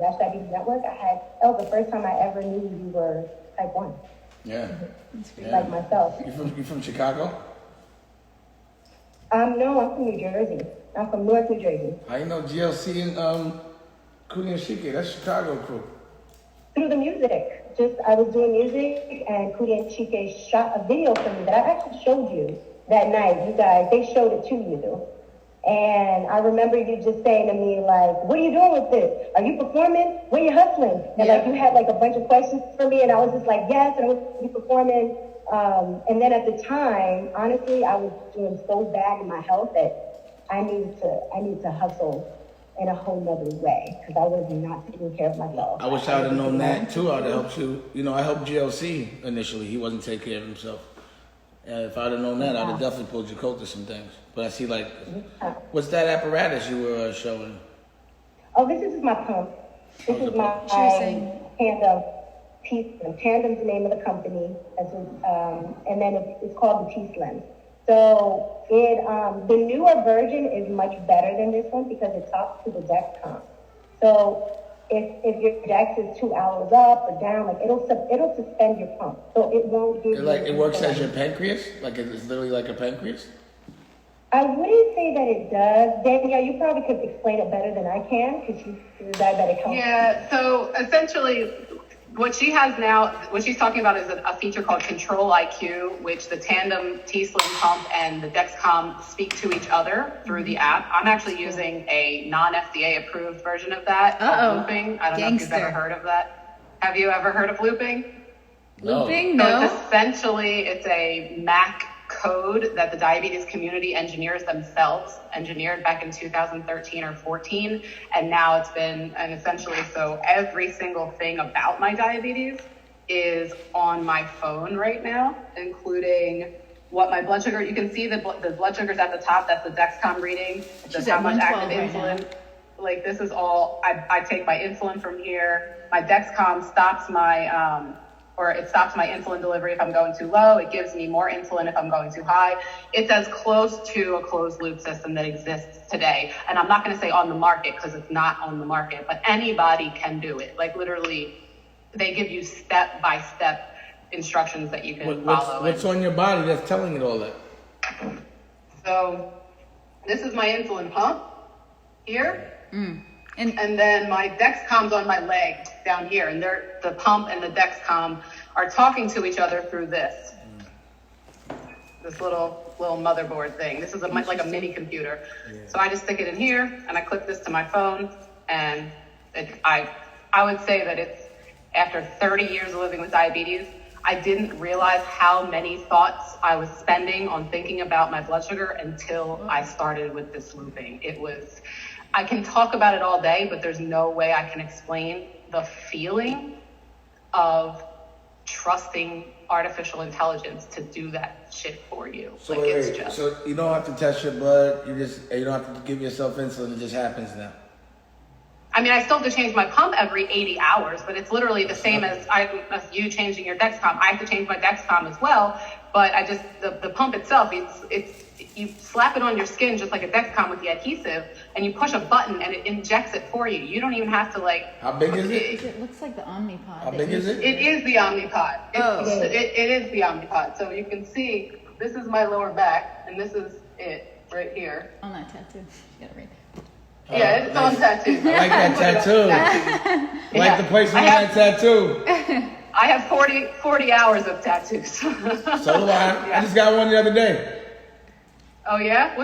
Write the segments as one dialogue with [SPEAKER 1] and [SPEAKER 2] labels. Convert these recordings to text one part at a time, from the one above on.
[SPEAKER 1] National Diabetes Network, that was the first time I ever knew you were type 1.
[SPEAKER 2] Yeah.
[SPEAKER 1] Like myself.
[SPEAKER 2] You from Chicago?
[SPEAKER 1] No, I'm from New Jersey. I'm from North New Jersey.
[SPEAKER 2] I know GLC and Kuchiki and Chic, that's Chicago crew.
[SPEAKER 1] Through the music. I was doing music, and Kuchiki and Chic shot a video for me that I actually showed you that night. You guys, they showed it to you. And I remember you just saying to me, like, what are you doing with this? Are you performing? Where you hustling? And like, you had like a bunch of questions for me, and I was just like, yes, and I was you performing. And then at the time, honestly, I was doing so bad in my health that I needed to hustle in a whole nother way, because I was not taking care of myself.
[SPEAKER 2] I wish I would have known that too. I'd have helped you. You know, I helped GLC initially. He wasn't taking care of himself. And if I'd have known that, I'd have definitely pulled your coat to some things. But I see, like, what's that apparatus you were showing?
[SPEAKER 1] Oh, this is my pump. This is my tandem. Tandem's the name of the company. And then it's called the Cheeseman. So the newer version is much better than this one because it talks to the Dexcom. So if your Dex is 2 hours up or down, like it'll suspend your pump. So it won't give you.
[SPEAKER 2] It works as your pancreas? Like it's literally like a pancreas?
[SPEAKER 1] I wouldn't say that it does. Danielle, you probably could explain it better than I can because you're diabetic health.
[SPEAKER 3] Yeah, so essentially what she has now, what she's talking about is a feature called Control IQ, which the tandem Cheeseman pump and the Dexcom speak to each other through the app. I'm actually using a non-FDA approved version of that. Looping. I don't know if you've ever heard of that. Have you ever heard of looping?
[SPEAKER 2] No.
[SPEAKER 4] Looping? No.
[SPEAKER 3] So it's a Mac code that the diabetes community engineers themselves engineered back in 2013 or 14, and now it's been essentially so every single thing about my diabetes is on my phone right now, including what my blood sugar. You can see the blood sugars at the top. That's the Dexcom reading. That's how much active insulin. Like this is all. I take my insulin from here. My Dexcom stops my it stops my insulin delivery if I'm going too low. It gives me more insulin if I'm going too high. It's as close to a closed loop system that exists today. And I'm not going to say on the market because it's not on the market, but anybody can do it. Like literally, they give you step-by-step instructions that you can follow.
[SPEAKER 2] What's on your body that's telling you all that?
[SPEAKER 3] So this is my insulin pump here. And then my Dexcom's on my leg down here, and the pump and the Dexcom are talking to each other through this little motherboard thing. This is like a mini computer. Yeah. So I just stick it in here, and I clip this to my phone, and I would say that it's after 30 years of living with diabetes, I didn't realize how many thoughts I was spending on thinking about my blood sugar until I started with this looping. I can talk about it all day, but there's no way I can explain the feeling of trusting artificial intelligence to do that shit for you.
[SPEAKER 2] So so you don't have to test your blood. You don't have to give yourself insulin. It just happens now.
[SPEAKER 3] I mean, I still have to change my pump every 80 hours, but it's literally the same as you changing your Dexcom. I have to change my Dexcom as well, but the pump itself, it's you slap it on your skin just like a Dexcom with the adhesive, and you push a button and it injects it for you. You don't even have to
[SPEAKER 2] How big is it?
[SPEAKER 4] It looks like the Omnipod.
[SPEAKER 2] How big is it?
[SPEAKER 3] It is the Omnipod. It is the Omnipod. So you can see, this is my lower back, and this is it right here.
[SPEAKER 4] On that tattoo. You gotta read.
[SPEAKER 3] Yeah, it's on tattoo.
[SPEAKER 2] I like that tattoo. I like the placement of that tattue.
[SPEAKER 3] I have 40 hours of tattoos.
[SPEAKER 2] So do I. I just got one the other day.
[SPEAKER 3] Oh yeah?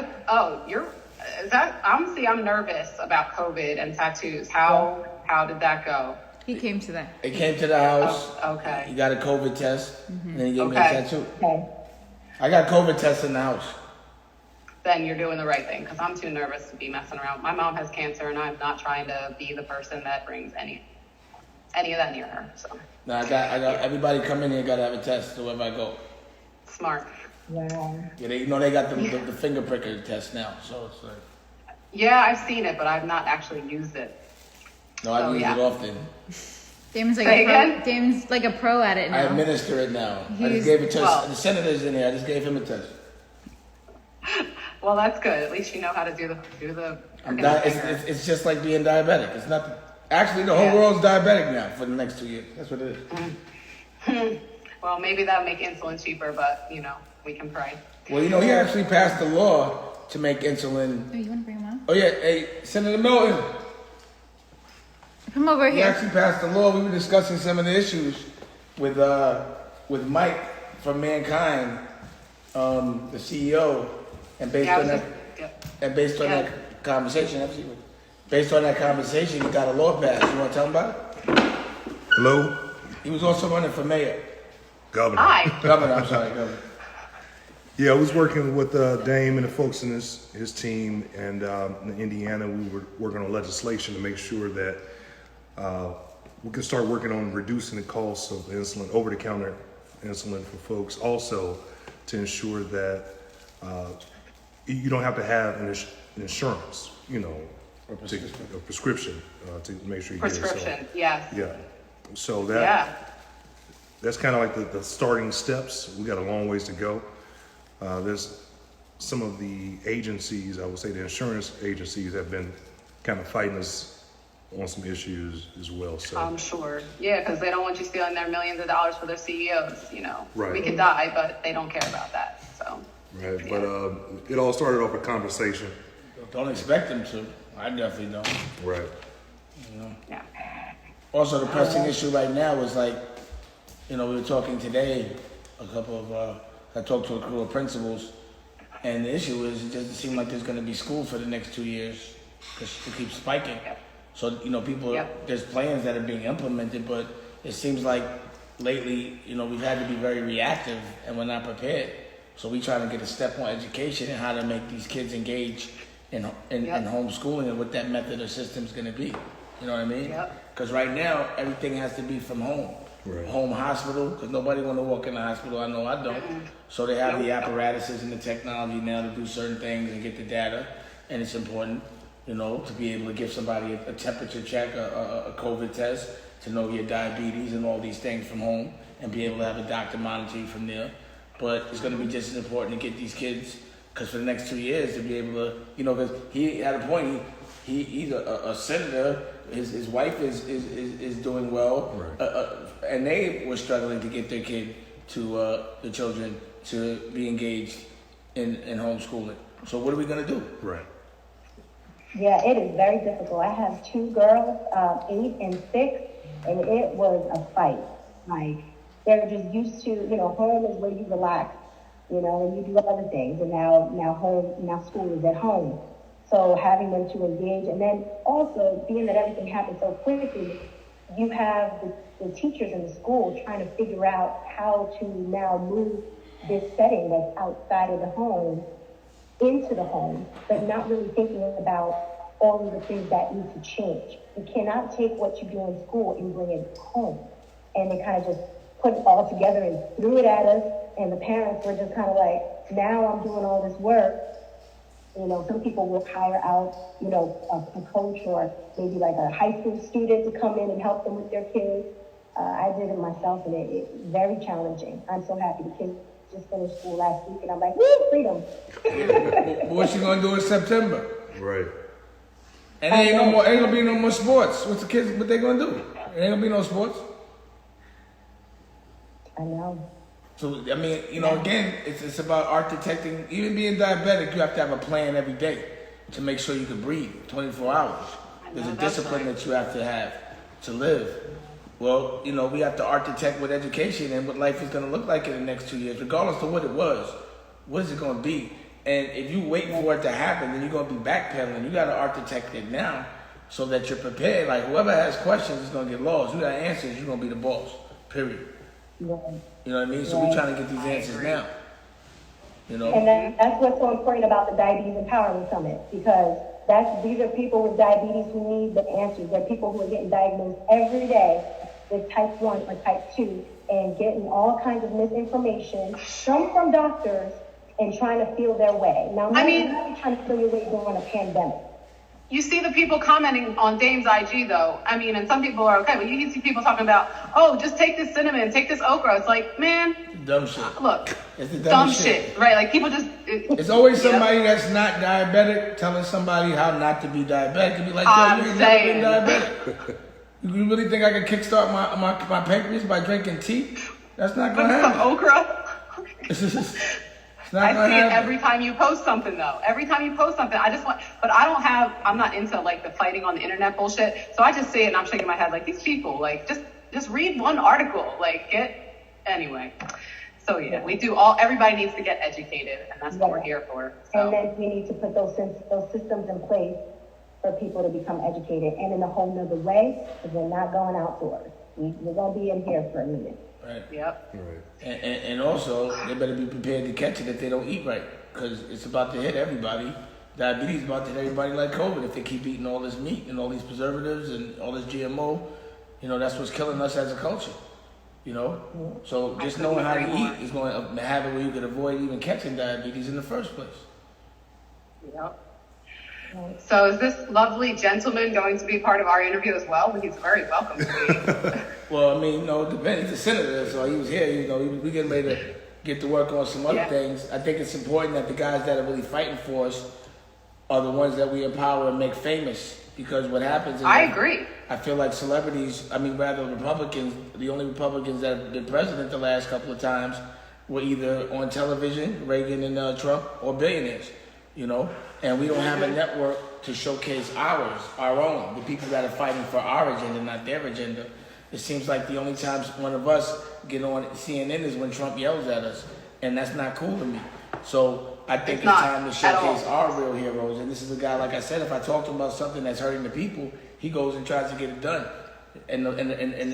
[SPEAKER 3] I'm nervous about COVID and tattoos. How did that go?
[SPEAKER 4] He came to that.
[SPEAKER 2] It came to the house.
[SPEAKER 3] Oh, okay.
[SPEAKER 2] He got a COVID test, and then he gave me a tattoo. Okay. I got a COVID test in the house.
[SPEAKER 3] Then you're doing the right thing, because I'm too nervous to be messing around. My mom has cancer, and I'm not trying to be the person that brings any of that near her. So.
[SPEAKER 2] No, I got everybody come in here got to have a test wherever I go.
[SPEAKER 3] Smart.
[SPEAKER 1] Wow.
[SPEAKER 2] Yeah, they got the finger pricker test now, so it's like.
[SPEAKER 3] Yeah, I've seen it, but I've not actually used it.
[SPEAKER 2] No, I use it often.
[SPEAKER 4] Damon's like a pro at it now.
[SPEAKER 2] I administer it now. I just gave it to the senator's in here. I just gave him a test.
[SPEAKER 3] Well, that's good. At least you know how to do the.
[SPEAKER 2] It's just like being diabetic. It's not. Actually, the whole world's diabetic now for the next 2 years. That's what it is.
[SPEAKER 3] Well, maybe that'll make insulin cheaper, but we can pray.
[SPEAKER 2] Well, he actually passed a law to make insulin.
[SPEAKER 4] Oh, you want to bring him on?
[SPEAKER 2] Oh yeah, hey, Senator Milton.
[SPEAKER 4] Come over
[SPEAKER 2] He
[SPEAKER 4] here.
[SPEAKER 2] actually passed a law. We were discussing some of the issues with Mike from Mankind, the CEO, and based on that conversation, absolutely. Based on that conversation, he got a law passed. You want to tell him about it?
[SPEAKER 5] Hello?
[SPEAKER 2] He was also running for mayor.
[SPEAKER 5] Governor.
[SPEAKER 3] Hi.
[SPEAKER 2] Governor, I'm sorry, Governor.
[SPEAKER 5] Yeah, I was working with Dame and the folks in his team, and in Indiana, we were working on legislation to make sure that we can start working on reducing the cost of insulin, over-the-counter insulin for folks. Also, to ensure that you don't have to have an insurance, a prescription to make sure you get it.
[SPEAKER 3] Prescription, yes.
[SPEAKER 5] Yeah. So that's kind of like the starting steps. We got a long ways to go. There's some of the agencies, I would say the insurance agencies, have been kind of fighting us on some issues as well. So
[SPEAKER 3] I'm sure. Yeah, because they don't want you stealing their millions of dollars for their CEOs.
[SPEAKER 5] Right.
[SPEAKER 3] We could die, but they don't care about that. So.
[SPEAKER 5] right, but it all started off a conversation.
[SPEAKER 2] Don't expect him to. I definitely don't.
[SPEAKER 5] Right.
[SPEAKER 3] Yeah.
[SPEAKER 2] Also, the pressing issue right now is like, we were talking today, I talked to a crew of principals, and the issue is it doesn't seem like there's going to be school for the next 2 years because it keeps spiking. So, there's plans that are being implemented, but it seems like lately, we've had to be very reactive and we're not prepared. So we try to get a step on education and how to make these kids engage in homeschooling and what that method or system is going to be. You know what I mean? Because right now, everything has to be from home.
[SPEAKER 5] Right.
[SPEAKER 2] Home hospital, because nobody want to walk in the hospital. I know I don't. So they have the apparatuses and the technology now to do certain things and get the data. And it's important, to be able to give somebody a temperature check, a COVID test, to know your diabetes and all these things from home and be able to have a doctor monitor you from there. But it's going to be just as important to get these kids, because for the next 2 years, to be able to, because he had a point, he's a senator, his wife is doing well,
[SPEAKER 5] right.
[SPEAKER 2] And they were struggling to get their the children to be engaged in homeschooling. So what are we going to do?
[SPEAKER 5] Right.
[SPEAKER 1] Yeah, it is very difficult. I have 2 girls, 8 and 6, and it was a fight. Like, they're just used to, home is where you relax, and you do other things. And now school is at home. So having them to engage, and then also being that everything happens so quickly, you have the teachers in the school trying to figure out how to now move this setting that's outside of the home into the home, but not really thinking about all of the things that need to change. You cannot take what you do in school and bring it home. And they kind of just put it all together and threw it at us, and the parents were just kind of like, now I'm doing all this work. Some people will hire out, a coach or maybe like a high school student to come in and help them with their kids. I did it myself, and it's very challenging. I'm so happy the kids just finished school last week, and I'm like, woo, freedom.
[SPEAKER 2] What's she gonna do in September?
[SPEAKER 5] Right.
[SPEAKER 2] And ain't gonna be no more sports. What they gonna do? There ain't gonna be no sports.
[SPEAKER 1] I know.
[SPEAKER 2] So, again, it's about architecting. Even being diabetic, you have to have a plan every day to make sure you can breathe 24 hours. There's a discipline that you have to live. Well, we have to architect with education and what life is going to look like in the next 2 years, regardless of what it was. What is it going to be? And if you wait for it to happen, then you're going to be backpedaling. You got to architect it now so that you're prepared. Like, whoever has questions is going to get lost. You got answers, you're going to be the boss, period.
[SPEAKER 1] Yeah.
[SPEAKER 2] You know what I mean? So we're trying to get these answers now.
[SPEAKER 1] And that's what's so important about the Diabetes Empowerment Summit, because these are people with diabetes who need the answers. They're people who are getting diagnosed every day with type 1 or type 2 and getting all kinds of misinformation, some from doctors, and trying to feel their way. Now, you're not trying to feel your way during a pandemic.
[SPEAKER 3] You see the people commenting on Dame's IG though. I mean, and some people are okay, but you see people talking about, oh, just take this cinnamon, take this okra. It's like, man,
[SPEAKER 2] dumb shit.
[SPEAKER 3] Look,
[SPEAKER 2] It's the
[SPEAKER 3] dumb
[SPEAKER 2] dumbest
[SPEAKER 3] shit, right? Like people just.
[SPEAKER 2] It's always somebody that's not diabetic telling somebody how not to be diabetic. It'd be like, yo, you ain't never been diabetic. You really think I can kickstart my pancreas by drinking tea? That's not gonna happen.
[SPEAKER 3] Some okra. I see it every time you post something though. Every time you post something, but I'm not into like the fighting on the internet bullshit. So I just see it and I'm shaking my head like these people, like just read one article, anyway. So yeah, everybody needs to get educated and that's what we're here for. So.
[SPEAKER 1] And then we need to put those systems in place for people to become educated and in a whole nother way, because we're not going outdoors. We're going to be in here for a minute.
[SPEAKER 2] Right.
[SPEAKER 3] Yep.
[SPEAKER 5] Right.
[SPEAKER 2] And also, they better be prepared to catch it if they don't eat right, because it's about to hit everybody. Diabetes is about to hit everybody like COVID if they keep eating all this meat and all these preservatives and all this GMO. That's what's killing us as a culture. So just knowing how to eat is going to have it where you can avoid even catching diabetes in the first place.
[SPEAKER 3] Yep. So is this lovely gentleman going to be part of our interview as well? He's very welcome to be.
[SPEAKER 2] Well, I mean, it depends. He's a senator, so he was here. We getting ready to get to work on some other things. I think it's important that the guys that are really fighting for us are the ones that we empower and make famous. Because what happens is... I
[SPEAKER 3] agree.
[SPEAKER 2] I feel like Republicans, the only Republicans that have been president the last couple of times were either on television, Reagan and Trump, or billionaires, And we don't have a network to showcase our own, the people that are fighting for our agenda, not their agenda. It seems like the only times one of us get on CNN is when Trump yells at us, and that's not cool to me. So I think it's time to showcase our real heroes. And this is a guy, like I said, if I talk to him about something that's hurting the people, he goes and tries to get it done.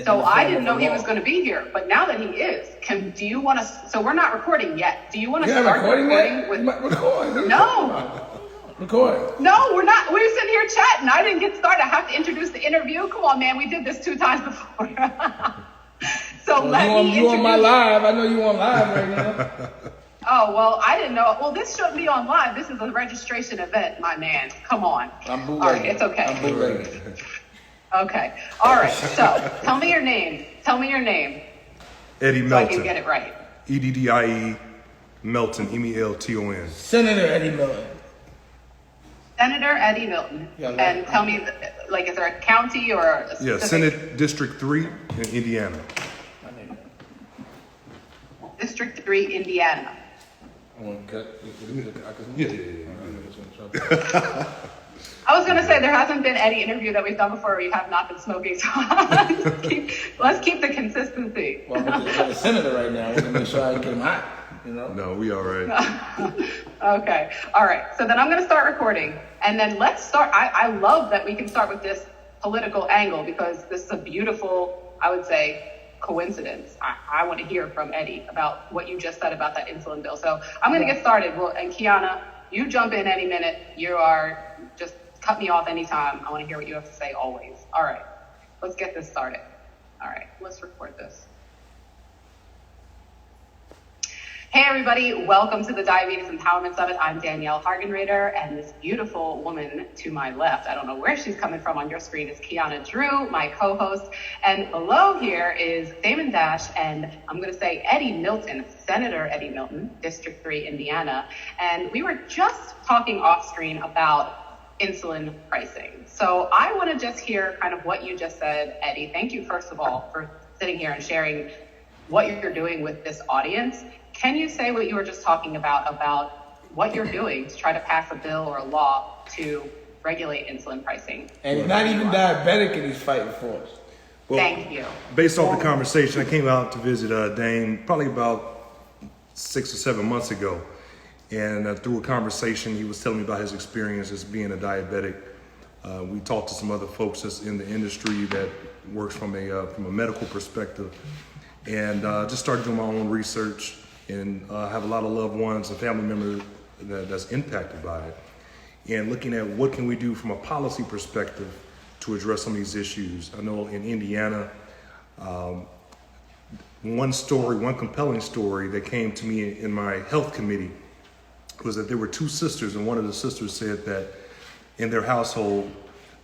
[SPEAKER 3] So I didn't know he was going to be here, but now that he is, do you want to? So we're not recording yet. Do you want to start recording with? No.
[SPEAKER 2] Record.
[SPEAKER 3] No, we're not. We're sitting here chatting. I didn't get started. I have to introduce the interview. Come on, man. We did this 2 times before. So let me introduce.
[SPEAKER 2] You on my live. I know you on live right now.
[SPEAKER 3] Oh, well, I didn't know. Well, this shouldn't be on live. This is a registration event, my man. Come on.
[SPEAKER 2] I'm bootlegging.
[SPEAKER 3] All right, it's okay.
[SPEAKER 2] I'm bootlegging.
[SPEAKER 3] Okay. All right. So tell me your name.
[SPEAKER 5] Eddie Melton.
[SPEAKER 3] So I can get it right.
[SPEAKER 5] EDDIE Melton, MELTON.
[SPEAKER 2] Senator Eddie Melton.
[SPEAKER 3] Senator Eddie Milton. Yeah, and tell me, is there a county or a specific?
[SPEAKER 5] Yeah, Senate District 3 in Indiana.
[SPEAKER 3] District 3, Indiana.
[SPEAKER 2] I want to cut.
[SPEAKER 3] I was going to say, there hasn't been any interview that we've done before where you have not been smoking, so let's keep the consistency.
[SPEAKER 2] Well, I'm a senator right now. I want to make sure I get him hot.
[SPEAKER 5] No, we all right.
[SPEAKER 3] Okay. All right. So then I'm going to start recording. And then let's start. I love that we can start with this political angle because this is a beautiful, I would say, coincidence. I want to hear from Eddie about what you just said about that insulin bill. So I'm going to get started. Well, and Kiana, you jump in any minute. Just cut me off anytime. I want to hear what you have to say always. All right. Let's get this started. All right. Let's record this. Hey everybody, welcome to the Diabetes Empowerment Summit. I'm Danielle Hargenrader, and this beautiful woman to my left, I don't know where she's coming from on your screen, is Kiana Drew, my co-host. And below here is Damon Dash, and I'm going to say Eddie Milton, Senator Eddie Milton, District 3, Indiana. And we were just talking off screen about insulin pricing. So I want to just hear kind of what you just said, Eddie. Thank you, first of all, for sitting here and sharing what you're doing with this audience. Can you say what you were just talking about what you're doing to try to pass a bill or a law to regulate insulin pricing?
[SPEAKER 2] And he's not even diabetic and he's fighting for us.
[SPEAKER 5] Well,
[SPEAKER 3] thank you.
[SPEAKER 5] Based off the conversation, I came out to visit Dane probably about 6 or 7 months ago. And through a conversation, he was telling me about his experience as being a diabetic. We talked to some other folks that's in the industry that works from a medical perspective. And just started doing my own research. And have a lot of loved ones and family members that's impacted by it. And looking at what can we do from a policy perspective to address some of these issues. I know in Indiana, one compelling story that came to me in my health committee was that there were 2 sisters, and one of the sisters said that in their household,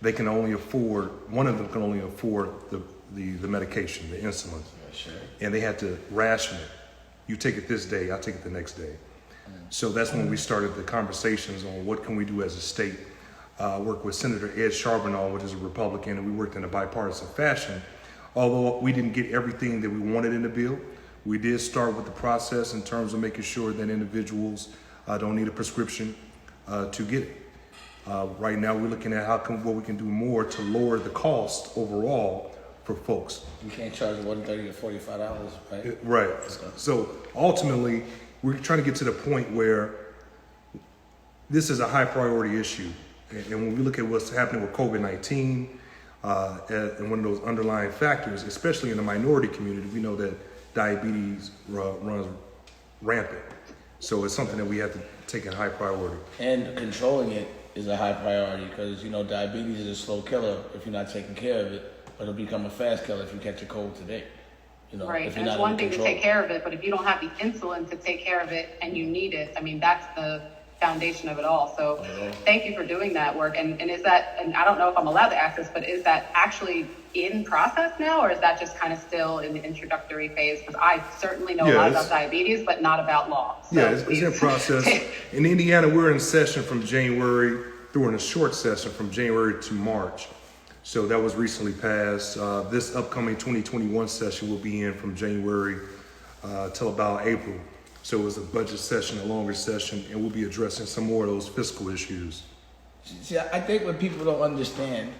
[SPEAKER 5] they can only afford, one of them can only afford the medication, the insulin.
[SPEAKER 2] Sure.
[SPEAKER 5] And they had to ration it. You take it this day, I take it the next day. So that's when we started the conversations on what can we do as a state. Worked with Senator Ed Charbonneau, which is a Republican, and we worked in a bipartisan fashion. Although we didn't get everything that we wanted in the bill, we did start with the process in terms of making sure that individuals don't need a prescription to get it. Right now, we're looking at what we can do more to lower the cost overall for folks.
[SPEAKER 2] You can't charge $130 to $45, right?
[SPEAKER 5] Right. So ultimately, we're trying to get to the point where this is a high priority issue. And when we look at what's happening with COVID-19 and one of those underlying factors, especially in the minority community, we know that diabetes runs rampant. So it's something that we have to take in high priority.
[SPEAKER 2] And controlling it is a high priority because, diabetes is a slow killer if you're not taking care of it, but it'll become a fast killer if you catch a cold today.
[SPEAKER 3] Right, and it's one thing to take care of it, but if you don't have the insulin to take care of it and you need it, that's the foundation of it all. So thank you for doing that work. And is that, and I don't know if I'm allowed to ask this, but is that actually in process now, or is that just kind of still in the introductory phase? Because I certainly know a lot about diabetes, but not about law. So
[SPEAKER 5] it's in process. In Indiana, we're in session from January, through in a short session from January to March. So that was recently passed. This upcoming 2021 session will be in from January till about April. So it was a budget session, a longer session, and we'll be addressing some more of those fiscal issues.
[SPEAKER 2] See, I think what people don't understand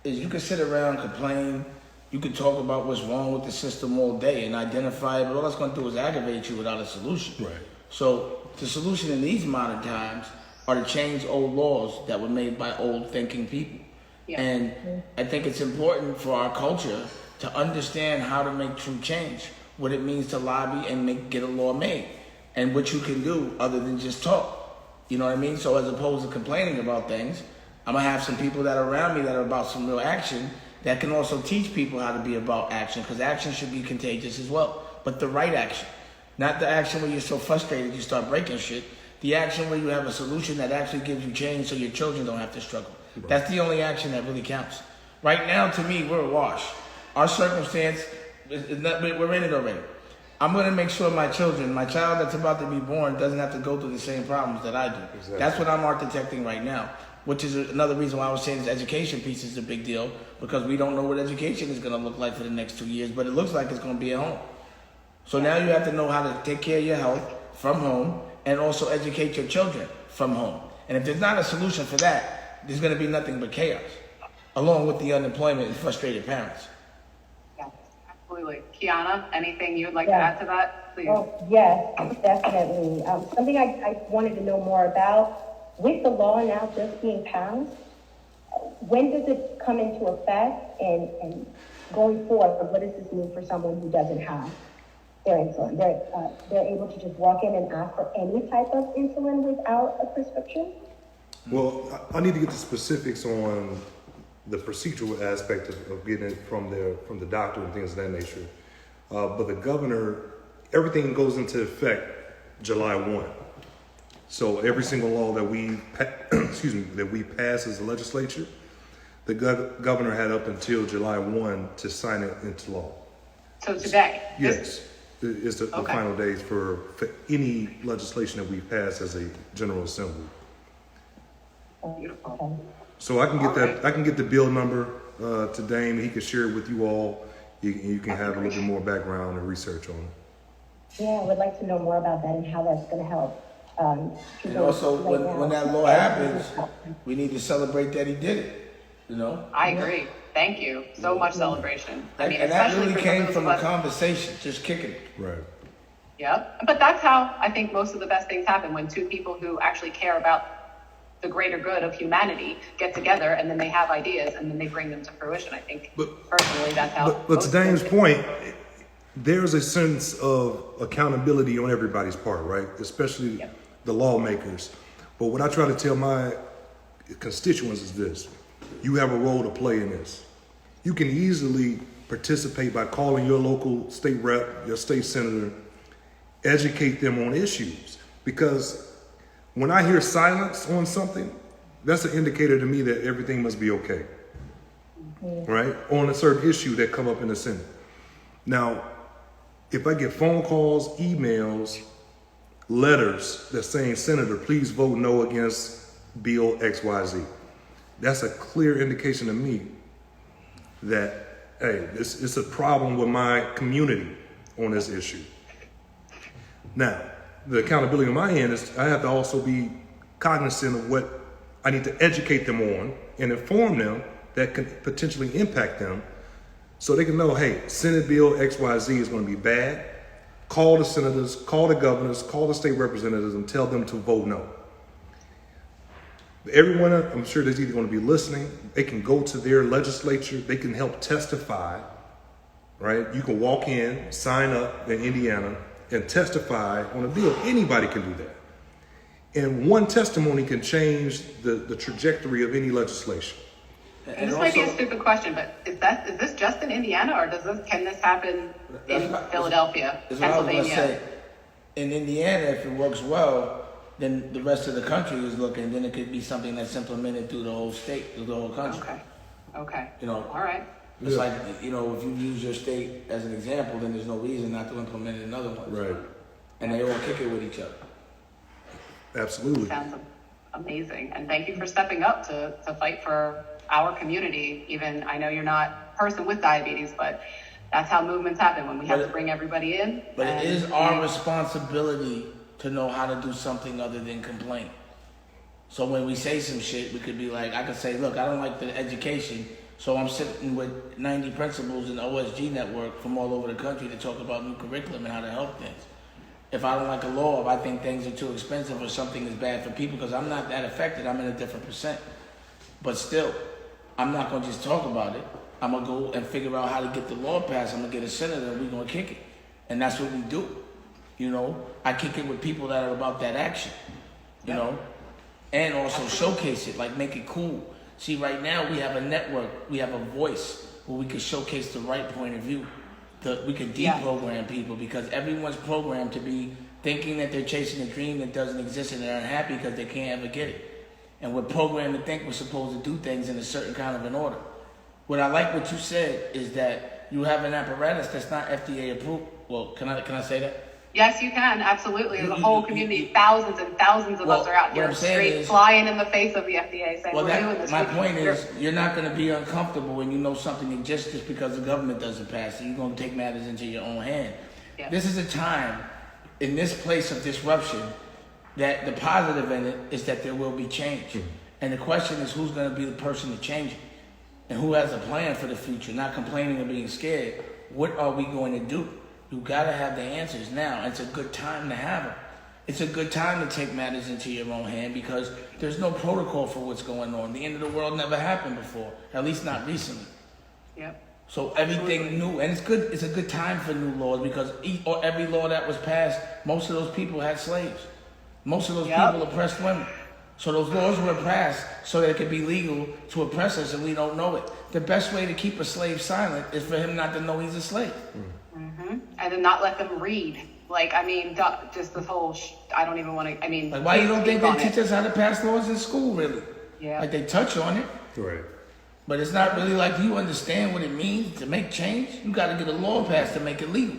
[SPEAKER 2] is you can sit around, complain, you can talk about what's wrong with the system all day and identify it, but all that's going to do is aggravate you without a solution.
[SPEAKER 5] Right.
[SPEAKER 2] So the solution in these modern times are to change old laws that were made by old thinking people. Yeah. And I think it's important for our culture to understand how to make true change, what it means to lobby and get a law made, and what you can do other than just talk. You know what I mean? So as opposed to complaining about things, I'm going to have some people that are around me that are about some real action that can also teach people how to be about action, because action should be contagious as well. But the right action, not the action where you're so frustrated you start breaking shit. The action where you have a solution that actually gives you change so your children don't have to struggle. Right. That's the only action that really counts. Right now, to me, we're awash. Our circumstance, we're in it already. I'm going to make sure my child that's about to be born, doesn't have to go through the same problems that I do. Exactly. That's what I'm architecting right now, which is another reason why I was saying this education piece is a big deal, because we don't know what education is going to look like for the next 2 years, but it looks like it's going to be at home. So now you have to know how to take care of your health from home and also educate your children from home. And if there's not a solution for that, there's going to be nothing but chaos, along with the unemployment and frustrated parents.
[SPEAKER 3] Yeah, absolutely. Kiana, anything you would like to add to that, please?
[SPEAKER 1] Oh, yes, definitely. Something I wanted to know more about, with the law now just being passed, when does it come into effect, and going forward, what does this mean for someone who doesn't have their insulin? They're able to just walk in and ask for any type of insulin without a prescription?
[SPEAKER 5] Well, I need to get the specifics on the procedural aspect of getting it from the doctor and things of that nature. But the governor, everything goes into effect July 1. So every single law that we pass as a legislature, the governor had up until July 1 to sign it into law.
[SPEAKER 3] So today?
[SPEAKER 5] Yes. It's the final days for any legislation that we pass as a General Assembly.
[SPEAKER 3] Beautiful.
[SPEAKER 5] So I can get that. I can get the bill number to Dame. He can share it with you all. You can have a little bit more background and research on it.
[SPEAKER 1] Yeah, I would like to know more about that and how that's going to help.
[SPEAKER 2] And also, when that law happens, we need to celebrate that he did it.
[SPEAKER 3] I agree. Thank you. So much celebration.
[SPEAKER 2] And that really came from a conversation, just kicking it.
[SPEAKER 5] Right.
[SPEAKER 3] Yep. But that's how I think most of the best things happen, when two people who actually care about the greater good of humanity get together, and then they have ideas and then they bring them to fruition. I think personally that's how.
[SPEAKER 5] But to Dame's point, there's a sense of accountability on everybody's part, right? Especially the lawmakers. But what I try to tell my constituents is this: you have a role to play in this. You can easily participate by calling your local state rep, your state senator, educate them on issues. Because when I hear silence on something, that's an indicator to me that everything must be okay, right? On a certain issue that come up in the Senate. Now, if I get phone calls, emails, letters that saying, Senator, please vote no against Bill XYZ, that's a clear indication to me that, hey, this is a problem with my community on this issue. Now, the accountability on my end is I have to also be cognizant of what I need to educate them on and inform them that could potentially impact them so they can know, hey, Senate Bill XYZ is going to be bad. Call the senators, call the governors, call the state representatives and tell them to vote no. Everyone, I'm sure, that's either going to be listening. They can go to their legislature. They can help testify, right? You can walk in, sign up in Indiana, and testify on a bill. Anybody can do that. And one testimony can change the trajectory of any legislation.
[SPEAKER 3] And this might be a stupid question, but is this just in Indiana, or can this happen in Philadelphia, Pennsylvania?
[SPEAKER 2] In Indiana, if it works well, then the rest of the country is looking. Then it could be something that's implemented through the whole state, through the whole country.
[SPEAKER 3] Okay.
[SPEAKER 2] You know.
[SPEAKER 3] All right.
[SPEAKER 2] It's like, you know, if you use your state as an example, then there's no reason not to implement another one.
[SPEAKER 5] Right.
[SPEAKER 2] And they all kick it with each other.
[SPEAKER 5] Absolutely.
[SPEAKER 3] Sounds amazing. And thank you for stepping up to fight for our community. Even I know you're not a person with diabetes, but that's how movements happen when we have to bring everybody in.
[SPEAKER 2] But it is our responsibility to know how to do something other than complain. So when we say some shit, we could be like, I could say, look, I don't like the education, so I'm sitting with 90 principals in the OSG network from all over the country to talk about new curriculum and how to help things. If I don't like a law, if I think things are too expensive or something is bad for people, because I'm not that affected, I'm in a different percent. But still, I'm not going to just talk about it. I'm going to go and figure out how to get the law passed. I'm going to get a senator and we're going to kick it. And that's what we do. You know, I kick it with people that are about that action, you know, and also showcase it, like make it cool. See, right now we have a network, we have a voice where we can showcase the right point of view. We can deprogram people because everyone's programmed to be thinking that they're chasing a dream that doesn't exist and they're unhappy because they can't ever get it. And we're programmed to think we're supposed to do things in a certain kind of an order. What I like what you said is that you have an apparatus that's not FDA approved. Well, can I say that?
[SPEAKER 3] Yes, you can. Absolutely. There's a whole community. Thousands and thousands of us are out here straight flying in the face of the FDA saying we're doing this.
[SPEAKER 2] My point is, you're not going to be uncomfortable when you know something exists just because the government doesn't pass it. You're going to take matters into your own hand. Yeah. This is a time in this place of disruption that the positive in it is that there will be change. Mm-hmm. And the question is, who's going to be the person to change it? And who has a plan for the future, not complaining or being scared? What are we going to do? You gotta have the answers now. It's a good time to have them. It's a good time to take matters into your own hand because there's no protocol for what's going on. The end of the world never happened before, at least not recently.
[SPEAKER 3] Yep.
[SPEAKER 2] So everything new, and it's good. It's a good time for new laws because every law that was passed, most of those people had slaves. Most of those people oppressed women. So those laws were passed so that it could be legal to oppress us and we don't know it. The best way to keep a slave silent is for him not to know he's a slave.
[SPEAKER 3] Mm-hmm. And then not let them read. Like, I mean, just this whole, I don't even want to, I mean.
[SPEAKER 2] Like, why you don't think they teach us how to pass laws in school, really?
[SPEAKER 3] Yeah.
[SPEAKER 2] Like, they touch on it.
[SPEAKER 5] Right.
[SPEAKER 2] But it's not really like you understand what it means to make change. You got to get a law passed to make it legal.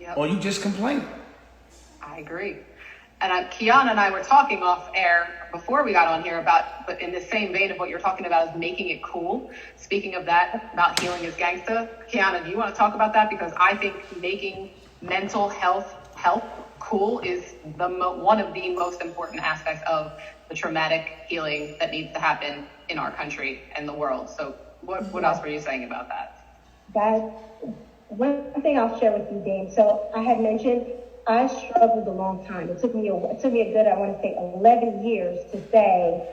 [SPEAKER 3] Yep.
[SPEAKER 2] Or you just complain.
[SPEAKER 3] I agree. And Kiana and I were talking off air before we got on here but in the same vein of what you're talking about is making it cool. Speaking of that, about healing is gangsta. Kiana, do you want to talk about that? Because I think making mental health cool is one of the most important aspects of the traumatic healing that needs to happen in our country and the world. So what else were you saying about that?
[SPEAKER 1] That one thing I'll share with you, Dane. So I had mentioned I struggled a long time. It took me a good, I want to say 11 years to say,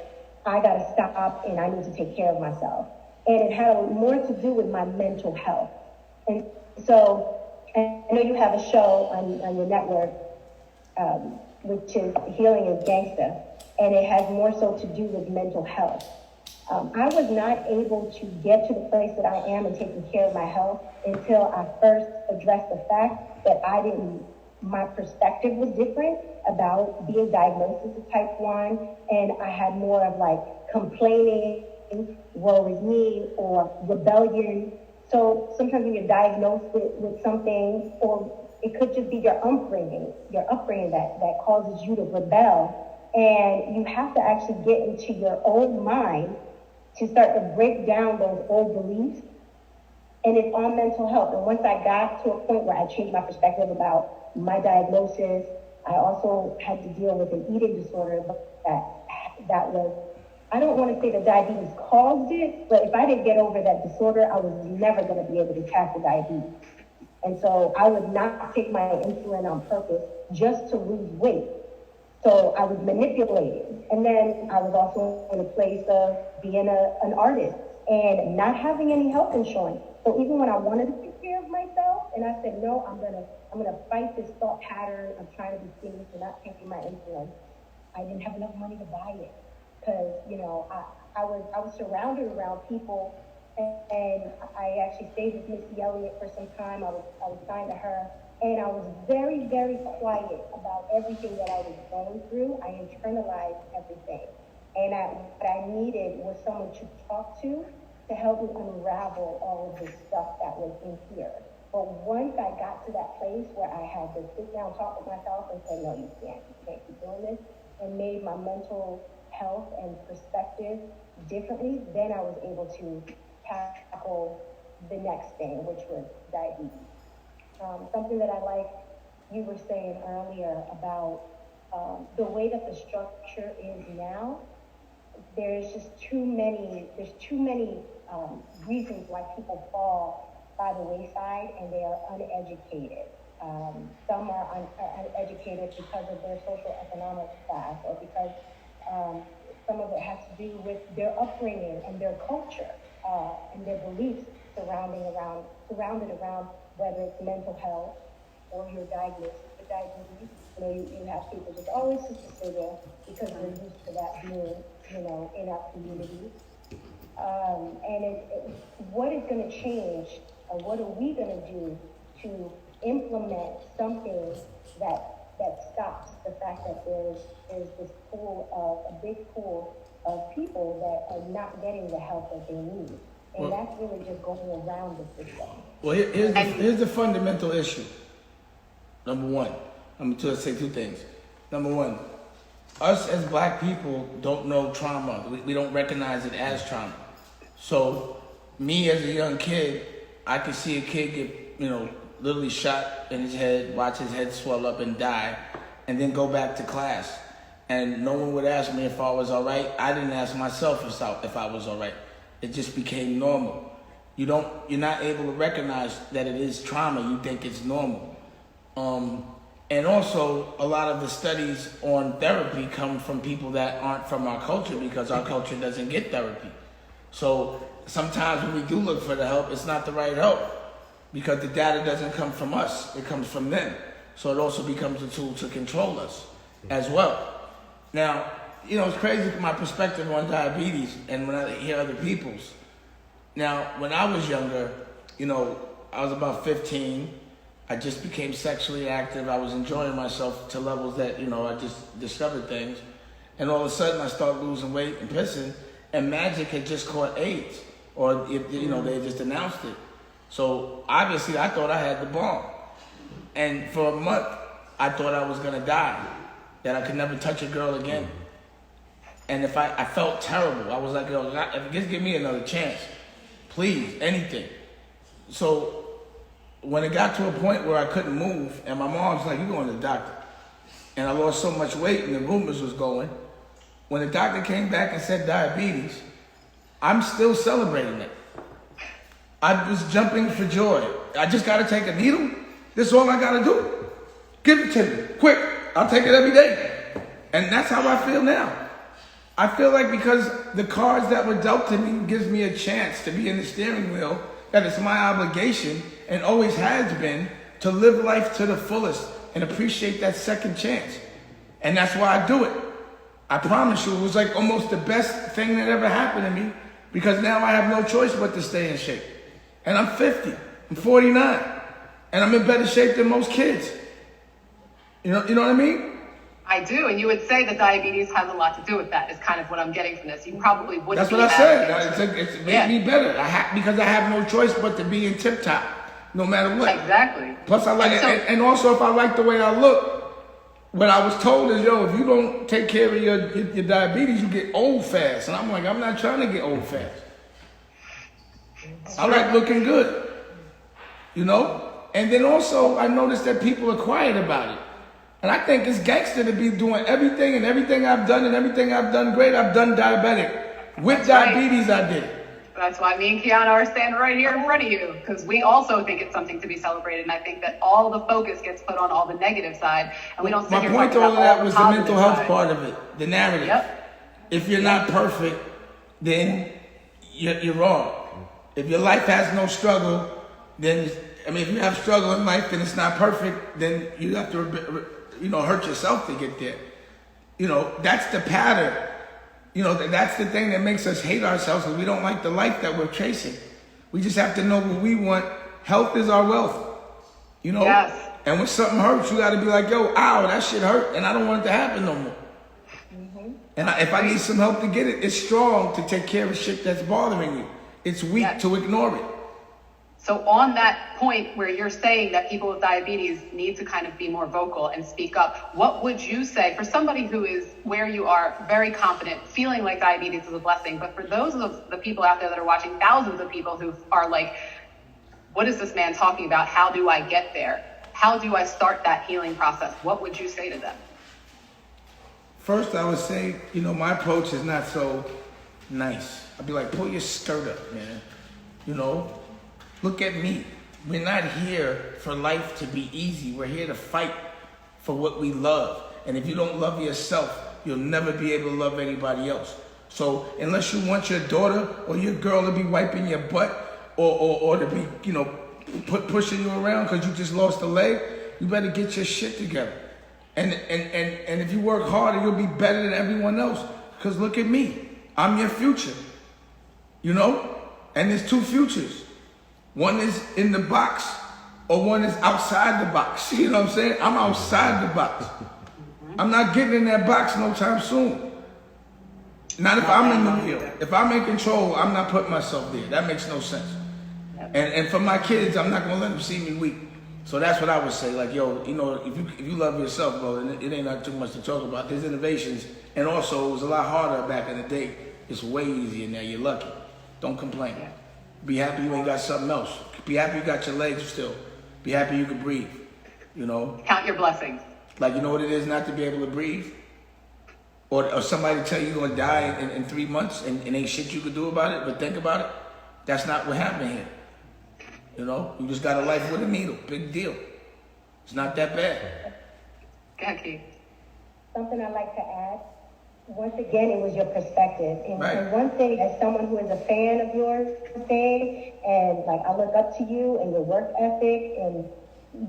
[SPEAKER 1] I got to stop and I need to take care of myself. And it had more to do with my mental health. And so I know you have a show on your network, which is Healing is Gangsta, and it has more so to do with mental health. I was not able to get to the place that I am and taking care of my health until I first addressed the fact that my perspective was different about being diagnosed as a type 1, and I had more of like complaining, woe is me, or rebellion. So sometimes when you're diagnosed with something, or it could just be your upbringing that causes you to rebel. And you have to actually get into your own mind to start to break down those old beliefs. And it's on mental health. And once I got to a point where I changed my perspective about my diagnosis, I also had to deal with an eating disorder that was, I don't want to say that diabetes caused it, but if I didn't get over that disorder, I was never going to be able to tackle diabetes. And so I would not take my insulin on purpose just to lose weight. So I was manipulated. And then I was also in a place of being an artist and not having any health insurance. So even when I wanted to take care of myself, and I said, no, I'm gonna fight this thought pattern of trying to be skinny for not taking my insulin, I didn't have enough money to buy it. Because, I was surrounded around people, and I actually stayed with Missy Elliott for some time. I was signed to her, and I was very, very quiet about everything that I was going through. I internalized everything. And what I needed was someone to talk to help me unravel all of this stuff that was in here. But once I got to that place where I had to sit down, talk with myself, and say, no, you can't keep doing this, and made my mental health and perspective differently, then I was able to tackle the next thing, which was diabetes. Something that I like you were saying earlier about the way that the structure is now, there's too many reasons why people fall by the wayside, and they are uneducated. Some are uneducated because of their social-economic class, or because some of it has to do with their upbringing and their culture and their beliefs surrounded around whether it's mental health or your diagnosis with diabetes. You have people just, oh, it's just a sugar, because we're used to that being, in our community. And what is going to change, or what are we going to do to implement something that stops the fact that there's this a big pool of people that are not getting the help that they need. And that's really just going around the system.
[SPEAKER 2] Well, here's the fundamental issue. Number one, I'm going to say two things. Number one, us as black people don't know trauma. We don't recognize it as trauma. So me as a young kid, I could see a kid get, literally shot in his head, watch his head swell up and die, and then go back to class. And no one would ask me if I was all right. I didn't ask myself if I was all right. It just became normal. You're not able to recognize that it is trauma. You think it's normal. And also, a lot of the studies on therapy come from people that aren't from our culture, because our culture doesn't get therapy. So sometimes when we do look for the help, it's not the right help, because the data doesn't come from us. It comes from them. So it also becomes a tool to control us as well. Now, it's crazy my perspective on diabetes and when I hear other people's. Now, when I was younger, I was about 15. I just became sexually active. I was enjoying myself to levels that, I just discovered things. And all of a sudden I started losing weight and pissing, and Magic had just caught AIDS, or, they just announced it. So obviously I thought I had the bomb. And for a month, I thought I was gonna die, that I could never touch a girl again. And if I felt terrible. I was like, just give me another chance. Please, anything. So when it got to a point where I couldn't move, and my mom's like, you're going to the doctor. And I lost so much weight, and the rumors was going. When the doctor came back and said diabetes, I'm still celebrating it. I was jumping for joy. I just got to take a needle. This is all I got to do. Give it to me, quick. I'll take it every day. And that's how I feel now. I feel like because the cards that were dealt to me gives me a chance to be in the steering wheel, that it's my obligation, and always has been, to live life to the fullest and appreciate that second chance. And that's why I do it. I promise you, it was like almost the best thing that ever happened to me, because now I have no choice but to stay in shape. And I'm 50, I'm 49, and I'm in better shape than most kids. You know what I mean?
[SPEAKER 3] I do, and you would say that diabetes has a lot to do with that. Is kind of what I'm getting from this. You probably wouldn't.
[SPEAKER 2] That's what I said. It's made me better. Because I have no choice but to be in tip top, no matter what.
[SPEAKER 3] Exactly.
[SPEAKER 2] Plus, I like it, and also if I like the way I look, what I was told is, yo, if you don't take care of your diabetes, you get old fast. And I'm like, I'm not trying to get old fast. I like looking good, you know. And then also, I noticed that people are quiet about it. And I think it's gangster to be doing everything I've done great. I've done diabetic. With diabetes, I did it.
[SPEAKER 3] That's why me and Kiana are standing right here in front of you, because we also think it's something to be celebrated. And I think that all the focus gets put on all the negative side, and we don't.
[SPEAKER 2] My point to all of that was the mental health part of it, the narrative.
[SPEAKER 3] Yep.
[SPEAKER 2] If you're not perfect, then you're wrong. If your life has no struggle, then if you have struggle in life and it's not perfect, then you have to, hurt yourself to get there. That's the pattern. That's the thing that makes us hate ourselves, because we don't like the life that we're chasing. We just have to know what we want. Health is our wealth.
[SPEAKER 3] Yes.
[SPEAKER 2] And when something hurts, you got to be like, yo, ow, that shit hurt, and I don't want it to happen no more. Mm-hmm. And if I need some help to get it, it's strong to take care of shit that's bothering you. It's weak to ignore it.
[SPEAKER 3] So on that point where you're saying that people with diabetes need to kind of be more vocal and speak up, what would you say for somebody who is where you are, very confident, feeling like diabetes is a blessing, but for those of the people out there that are watching, thousands of people who are like, what is this man talking about? How do I get there? How do I start that healing process? What would you say to them?
[SPEAKER 2] First, I would say, my approach is not so nice. I'd be like, pull your skirt up, man. Look at me. We're not here for life to be easy. We're here to fight for what we love. And if you don't love yourself, you'll never be able to love anybody else. So unless you want your daughter or your girl to be wiping your butt or to be, pushing you around because you just lost a leg, you better get your shit together. And if you work harder, you'll be better than everyone else. Because look at me. I'm your future. And there's two futures. One is in the box, or one is outside the box. You know what I'm saying? I'm outside the box. I'm not getting in that box no time soon. Not if I'm in the wheel. If I'm in control, I'm not putting myself there. That makes no sense. And for my kids, I'm not gonna let them see me weak. So that's what I would say. Like, yo, if you love yourself, bro, it ain't not too much to talk about. There's innovations, and also it was a lot harder back in the day. It's way easier now. You're lucky. Don't complain. Be happy you ain't got something else. Be happy you got your legs still. Be happy you can breathe.
[SPEAKER 3] Count your blessings.
[SPEAKER 2] Like, you know what it is not to be able to breathe? Or somebody tell you you're going to die in 3 months and ain't shit you could do about it, but think about it. That's not what happened here. You just got a life with a needle. Big deal. It's not that bad.
[SPEAKER 3] Okay.
[SPEAKER 1] Something I'd like to add. Once again, it was your perspective. And one thing, as someone who is a fan of yours, and like I look up to you and your work ethic, and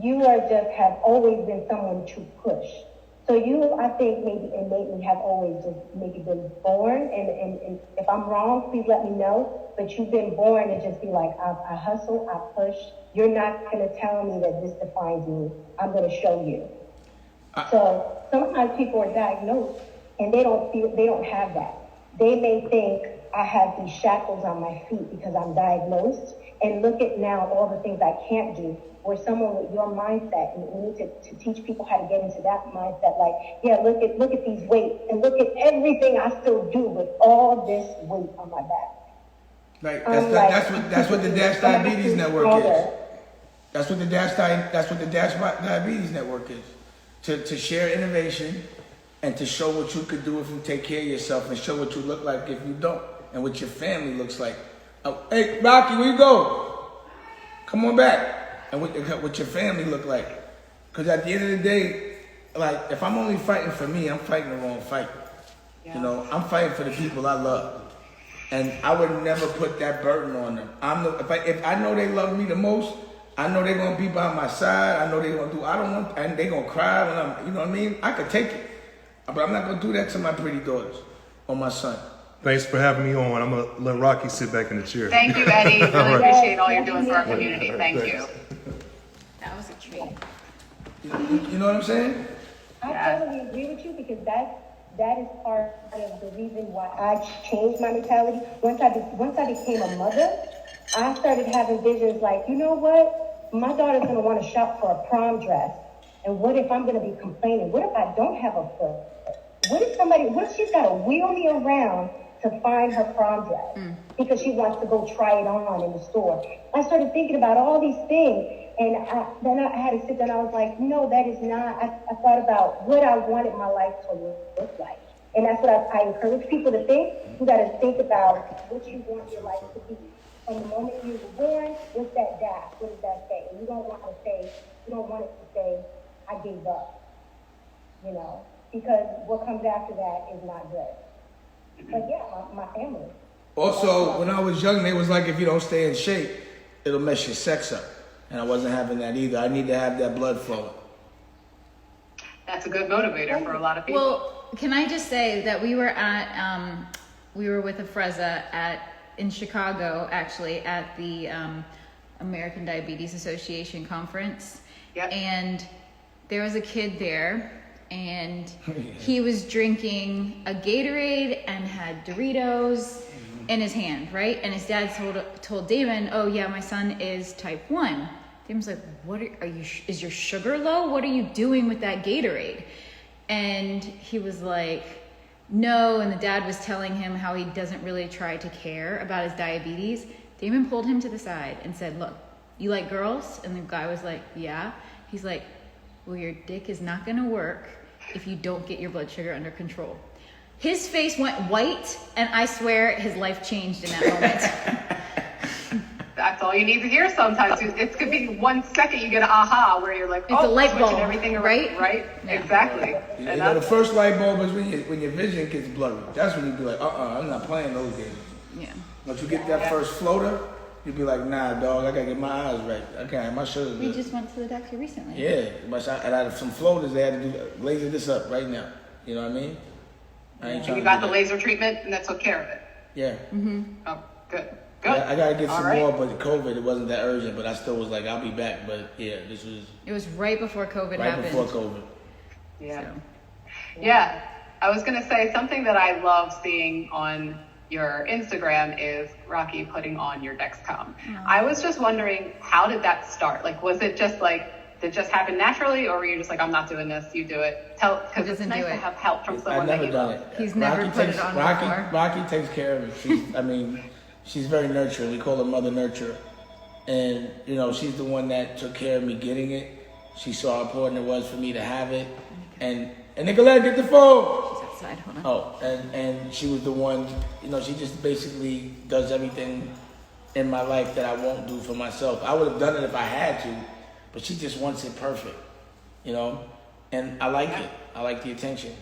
[SPEAKER 1] you have always been someone to push. So you, I think, maybe innately have always just maybe been born, and if I'm wrong, please let me know, but you've been born to just be like, I hustle, I push. You're not going to tell me that this defines me. I'm going to show you. So sometimes people are diagnosed, and they don't have that. They may think I have these shackles on my feet because I'm diagnosed, and look at now all the things I can't do. Or someone with your mindset, and we need to teach people how to get into that mindset. Like, look at these weights, and look at everything I still do with all this weight on my back.
[SPEAKER 2] Right. That's what the Dash Diabetes Network is. That's what the Dash Diabetes Network is. To share innovation and to show what you could do if you take care of yourself, and show what you look like if you don't, and what your family looks like. Hey, Rocky, where you go? Come on back. And what your family look like. Because at the end of the day, like, if I'm only fighting for me, I'm fighting the wrong fight. Yeah. I'm fighting for the people I love. And I would never put that burden on them. If I know they love me the most, I know they're going to be by my side. I know they're going to and they're going to cry when I'm, you know what I mean? I could take it. But I'm not going to do that to my pretty daughters or my son.
[SPEAKER 5] Thanks for having me on. I'm going to let Rocky sit back in the chair.
[SPEAKER 3] Thank you, Eddie. Really appreciate all you're doing for our community. Thank you.
[SPEAKER 4] That was a treat.
[SPEAKER 2] You know what I'm saying?
[SPEAKER 1] I totally agree with you because that is part of the reason why I changed my mentality. Once I became a mother, I started having visions like, you know what? My daughter's gonna want to shop for a prom dress. And what if I'm gonna be complaining? What if I don't have a foot? What if she's gotta wheel me around to find her prom dress because she wants to go try it on in the store? I started thinking about all these things. And then I had to sit down. I was like, no, that is not. I thought about what I wanted my life to look like. And that's what I encourage people to think. You got to think about what you want your life to be. From the moment you were born, what's that dash? What does that say? And you don't want it to say, I gave up. You know, because what comes after that is not good. But yeah, my family.
[SPEAKER 2] Also, when I was young, they was like, if you don't stay in shape, it'll mess your sex up. And I wasn't having that either. I need to have that blood flow.
[SPEAKER 3] That's a good motivator for a lot of people.
[SPEAKER 4] Well, can I just say that we were with a Freza in Chicago, actually, at the American Diabetes Association conference.
[SPEAKER 3] Yep.
[SPEAKER 4] And there was a kid there, and he was drinking a Gatorade and had Doritos in his hand, right? And his dad told Damon, oh yeah, my son is type 1. Damon's like, what are you, is your sugar low? What are you doing with that Gatorade? And he was like, no. And the dad was telling him how he doesn't really try to care about his diabetes. Damon pulled him to the side and said, look, you like girls? And the guy was like, yeah. He's like, well, your dick is not gonna work if you don't get your blood sugar under control. His face went white, and I swear his life changed in that moment.
[SPEAKER 3] That's all you need to hear sometimes. It could be 1 second you get an aha where you're like,
[SPEAKER 4] it's a light bulb,
[SPEAKER 3] everything
[SPEAKER 4] right?
[SPEAKER 3] Right?
[SPEAKER 4] Yeah.
[SPEAKER 3] Exactly.
[SPEAKER 2] You know, the first light bulb is when your vision gets blurry. That's when you be like, I'm not playing those games.
[SPEAKER 4] Yeah.
[SPEAKER 2] Once you get that first floater, you be like, nah, dog, I gotta get my eyes right. I can't, my sugar
[SPEAKER 4] We
[SPEAKER 2] good.
[SPEAKER 4] just went to the doctor recently.
[SPEAKER 2] Yeah, and I had some floaters, they had to laser this up right now. You know what I mean? I ain't trying
[SPEAKER 3] You
[SPEAKER 2] to
[SPEAKER 3] got
[SPEAKER 2] do
[SPEAKER 3] the
[SPEAKER 2] that.
[SPEAKER 3] laser treatment, and that took care of it.
[SPEAKER 2] Yeah.
[SPEAKER 3] Oh, good.
[SPEAKER 2] I gotta get some
[SPEAKER 3] All right.
[SPEAKER 2] more, but COVID, it wasn't that urgent, but I still was like, I'll be back. But yeah, this was
[SPEAKER 4] It was right before COVID
[SPEAKER 2] right
[SPEAKER 4] happened.
[SPEAKER 2] before COVID.
[SPEAKER 3] Yeah.
[SPEAKER 4] So.
[SPEAKER 3] Yeah. I was going to say something that I love seeing on your Instagram is Rocky putting on your Dexcom. I was just wondering, how did that start? Like, was it just like, did it just happen naturally, or were you just like, I'm not doing this, you do it? Because it's nice to have help from someone
[SPEAKER 2] I've
[SPEAKER 3] that
[SPEAKER 2] never
[SPEAKER 3] you
[SPEAKER 2] done
[SPEAKER 3] love.
[SPEAKER 2] it.
[SPEAKER 4] He's never put it on before.
[SPEAKER 2] Rocky takes care of it. She's very nurturing. We call her Mother Nurturer. And, you know, she's the one that took care of me getting it. She saw how important it was for me to have it. And Nicolette, get the phone!
[SPEAKER 4] She's outside, hold on.
[SPEAKER 2] Oh, and she was the one, you know, she just basically does everything in my life that I won't do for myself. I would have done it if I had to, but she just wants it perfect, you know? And I like it. I like the attention.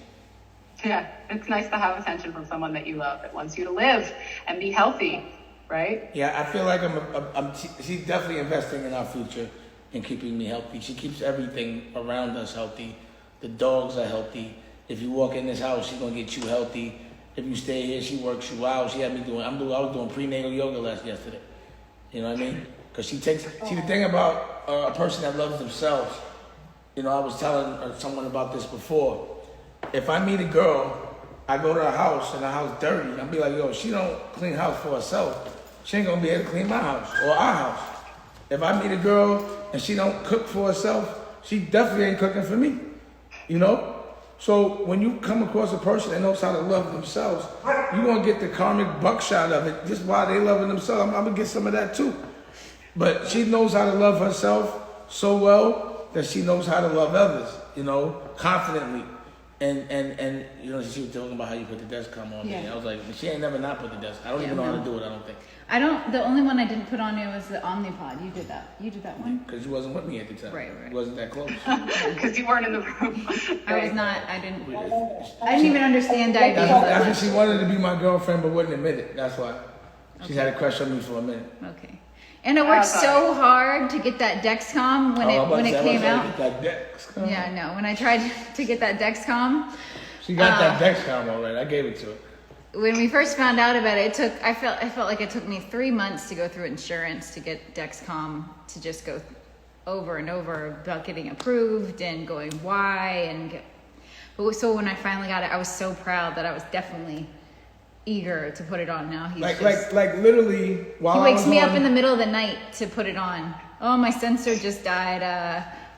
[SPEAKER 3] Yeah, it's nice to have attention from someone that you love that wants you to live and be healthy, right?
[SPEAKER 2] Yeah, I feel like she's definitely investing in our future and keeping me healthy. She keeps everything around us healthy. The dogs are healthy. If you walk in this house, she's gonna get you healthy. If you stay here, she works you out. She had me I was doing prenatal yoga yesterday. You know what I mean? Because see, the thing about a person that loves themselves, you know, I was telling someone about this before. If I meet a girl, I go to her house and the house dirty, I'll be like, yo, she don't clean house for herself. She ain't gonna be able to clean my house or our house. If I meet a girl and she don't cook for herself, she definitely ain't cooking for me. You know? So when you come across a person that knows how to love themselves, you're gonna get the karmic buckshot of it just while they loving themselves. I'm gonna get some of that too. But she knows how to love herself so well that she knows how to love others, you know, confidently. And you know, she was talking about how you put the Dexcom on me.
[SPEAKER 4] Yeah.
[SPEAKER 2] I was like, she ain't never not put the Dexcom. I don't even know how to do it, I don't think.
[SPEAKER 4] The only one I didn't put on you was the Omnipod. You did that. You did that one?
[SPEAKER 2] Because you wasn't with me at the time.
[SPEAKER 4] Right.
[SPEAKER 2] You wasn't that close.
[SPEAKER 3] Because you weren't in the room.
[SPEAKER 4] I was not, I didn't even understand diabetes.
[SPEAKER 2] That's when she wanted to be my girlfriend but wouldn't admit it. That's why. She had a crush on me for a minute.
[SPEAKER 4] Okay. And I worked so hard to get that Dexcom when it came out.
[SPEAKER 2] That Dexcom.
[SPEAKER 4] Yeah, no. When I tried to get that Dexcom,
[SPEAKER 2] She got that Dexcom already. I gave it to her.
[SPEAKER 4] when we first found out about it, I felt like it took me 3 months to go through insurance to get Dexcom, to just go over and over about getting approved and going why and But so when I finally got it, I was so proud that I was definitely eager to put it on. Now he's
[SPEAKER 2] Like
[SPEAKER 4] just,
[SPEAKER 2] literally while
[SPEAKER 4] he wakes
[SPEAKER 2] I was
[SPEAKER 4] me
[SPEAKER 2] on,
[SPEAKER 4] up in the middle of the night to put it on. Oh, my sensor just died.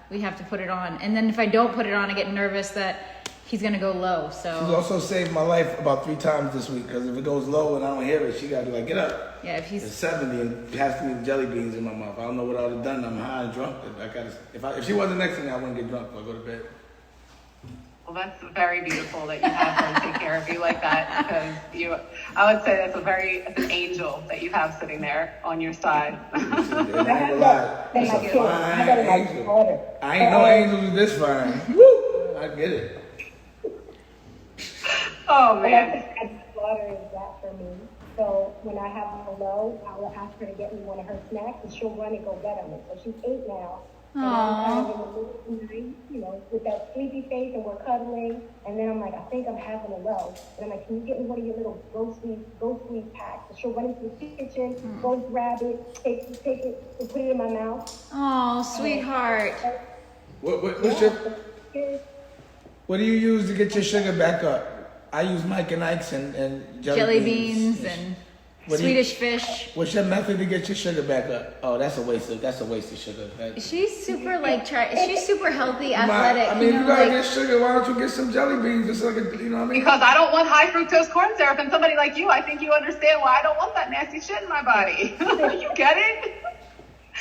[SPEAKER 4] We have to put it on. And then if I don't put it on, I get nervous that he's gonna go low.
[SPEAKER 2] She's
[SPEAKER 4] So
[SPEAKER 2] also saved my life about 3 times this week because if it goes low and I don't hear it, she gotta be like, get up.
[SPEAKER 4] yeah, if
[SPEAKER 2] It's
[SPEAKER 4] he's
[SPEAKER 2] 70 and it has to be jelly beans in my mouth. I don't know what I would have done. I'm high and drunk. I gotta. If she wasn't next to me, I wouldn't get drunk. I'll go to bed.
[SPEAKER 3] Well, that's very beautiful that you have her take care of you like that, because I would say that's an angel that you have sitting there on your side.
[SPEAKER 2] And I ain't gonna lie. It's a fine angel. I ain't no angel who's this fine. Woo! I get it.
[SPEAKER 3] Oh
[SPEAKER 1] And
[SPEAKER 3] man.
[SPEAKER 1] I think water is that for me. So when I have her low, I will ask her to get me one of her snacks, and she'll run and go get them. So she's 8 now. And I'm kind of in the middle of the night, you know, with that sleepy face, and we're cuddling. And then I'm like, I think I'm having a low. And I'm like, can you get me one of your little ghost sweet packs? And she'll run into the kitchen, go grab it, take it, and put it in my mouth.
[SPEAKER 4] oh, sweetheart.
[SPEAKER 2] What's your? What do you use to get your sugar back up? I use Mike and Ike's and
[SPEAKER 4] Jelly beans and
[SPEAKER 2] What do you-
[SPEAKER 4] Swedish fish.
[SPEAKER 2] What's your method to get your sugar back up? Oh, that's a waste of sugar.
[SPEAKER 4] She's super she's super healthy, athletic.
[SPEAKER 2] I mean, if
[SPEAKER 4] you
[SPEAKER 2] you
[SPEAKER 4] know,
[SPEAKER 2] gotta
[SPEAKER 4] like,
[SPEAKER 2] get sugar, why don't you get some jelly beans just so you know what I mean?
[SPEAKER 3] Because I don't want high fructose corn syrup, and somebody like you, I think you understand why I don't want that nasty shit in my body. You get it?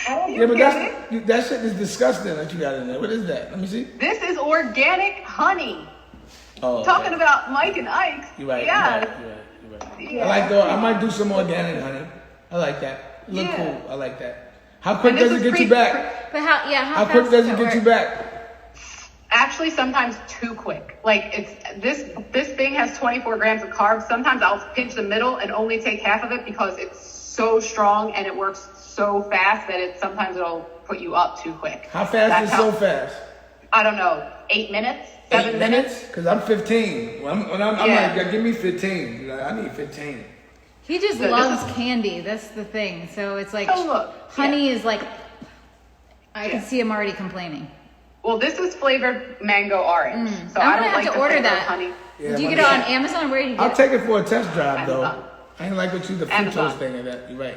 [SPEAKER 2] Yeah, but that shit is disgusting that you got in there. What is that? Let me see.
[SPEAKER 3] This is organic honey.
[SPEAKER 2] Oh, okay.
[SPEAKER 3] Talking about Mike and Ike's.
[SPEAKER 2] You're right.
[SPEAKER 3] Yeah.
[SPEAKER 2] You're right. I might do some organic honey. I like that. Look
[SPEAKER 3] Yeah.
[SPEAKER 2] cool. I like that. How quick
[SPEAKER 3] And
[SPEAKER 2] does
[SPEAKER 3] this
[SPEAKER 2] it
[SPEAKER 3] is
[SPEAKER 2] get you back?
[SPEAKER 4] but how
[SPEAKER 2] How
[SPEAKER 4] fast
[SPEAKER 2] quick does it
[SPEAKER 4] that
[SPEAKER 2] get you
[SPEAKER 4] work?
[SPEAKER 2] back?
[SPEAKER 3] Actually, sometimes too quick. Like this thing has 24 grams of carbs. Sometimes I'll pinch the middle and only take half of it because it's so strong and it works so fast that sometimes it'll put you up too quick.
[SPEAKER 2] How fast is so fast?
[SPEAKER 3] I don't know. 8 minutes? 7 minutes?
[SPEAKER 2] Because I'm 15. I'm
[SPEAKER 3] Yeah.
[SPEAKER 2] like, give me 15. Like, I need 15.
[SPEAKER 4] He just
[SPEAKER 3] So
[SPEAKER 4] loves
[SPEAKER 3] this is-
[SPEAKER 4] candy. That's the thing. So it's like
[SPEAKER 3] Oh, look.
[SPEAKER 4] honey is like I can
[SPEAKER 3] Yeah.
[SPEAKER 4] see him already complaining.
[SPEAKER 3] Well, this is flavored mango orange. So
[SPEAKER 4] I'm
[SPEAKER 3] I
[SPEAKER 4] gonna
[SPEAKER 3] don't
[SPEAKER 4] have
[SPEAKER 3] like
[SPEAKER 4] to
[SPEAKER 3] the
[SPEAKER 4] order
[SPEAKER 3] flavor of
[SPEAKER 4] that.
[SPEAKER 3] honey.
[SPEAKER 2] Yeah,
[SPEAKER 4] Did you
[SPEAKER 2] but-
[SPEAKER 4] get it on Amazon? Where did you
[SPEAKER 2] I'll
[SPEAKER 4] get it?
[SPEAKER 2] take it for a test drive, though.
[SPEAKER 3] Amazon.
[SPEAKER 2] I ain't like what you, the
[SPEAKER 3] Amazon.
[SPEAKER 2] fructose thing of that. You're right.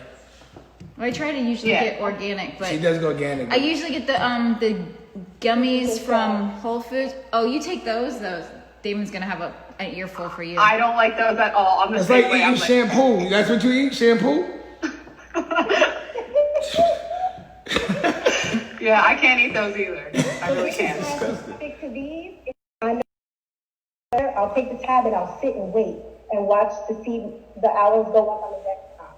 [SPEAKER 4] I try to usually
[SPEAKER 3] Yeah.
[SPEAKER 4] get organic, but
[SPEAKER 2] She does go organic.
[SPEAKER 4] I usually get the gummies from Whole Foods. Oh, you take those? Damon's gonna have an earful for you.
[SPEAKER 3] I don't like those at all. I'm the
[SPEAKER 2] It's
[SPEAKER 3] same
[SPEAKER 2] like
[SPEAKER 3] way.
[SPEAKER 2] eating
[SPEAKER 3] I'm like,
[SPEAKER 2] shampoo. That's what you eat? Shampoo?
[SPEAKER 3] yeah, I can't eat those either. I really can't.
[SPEAKER 1] Stick to these. If I know better, I'll take the tab and I'll sit and wait and watch to see the hours go up on the Dexcom.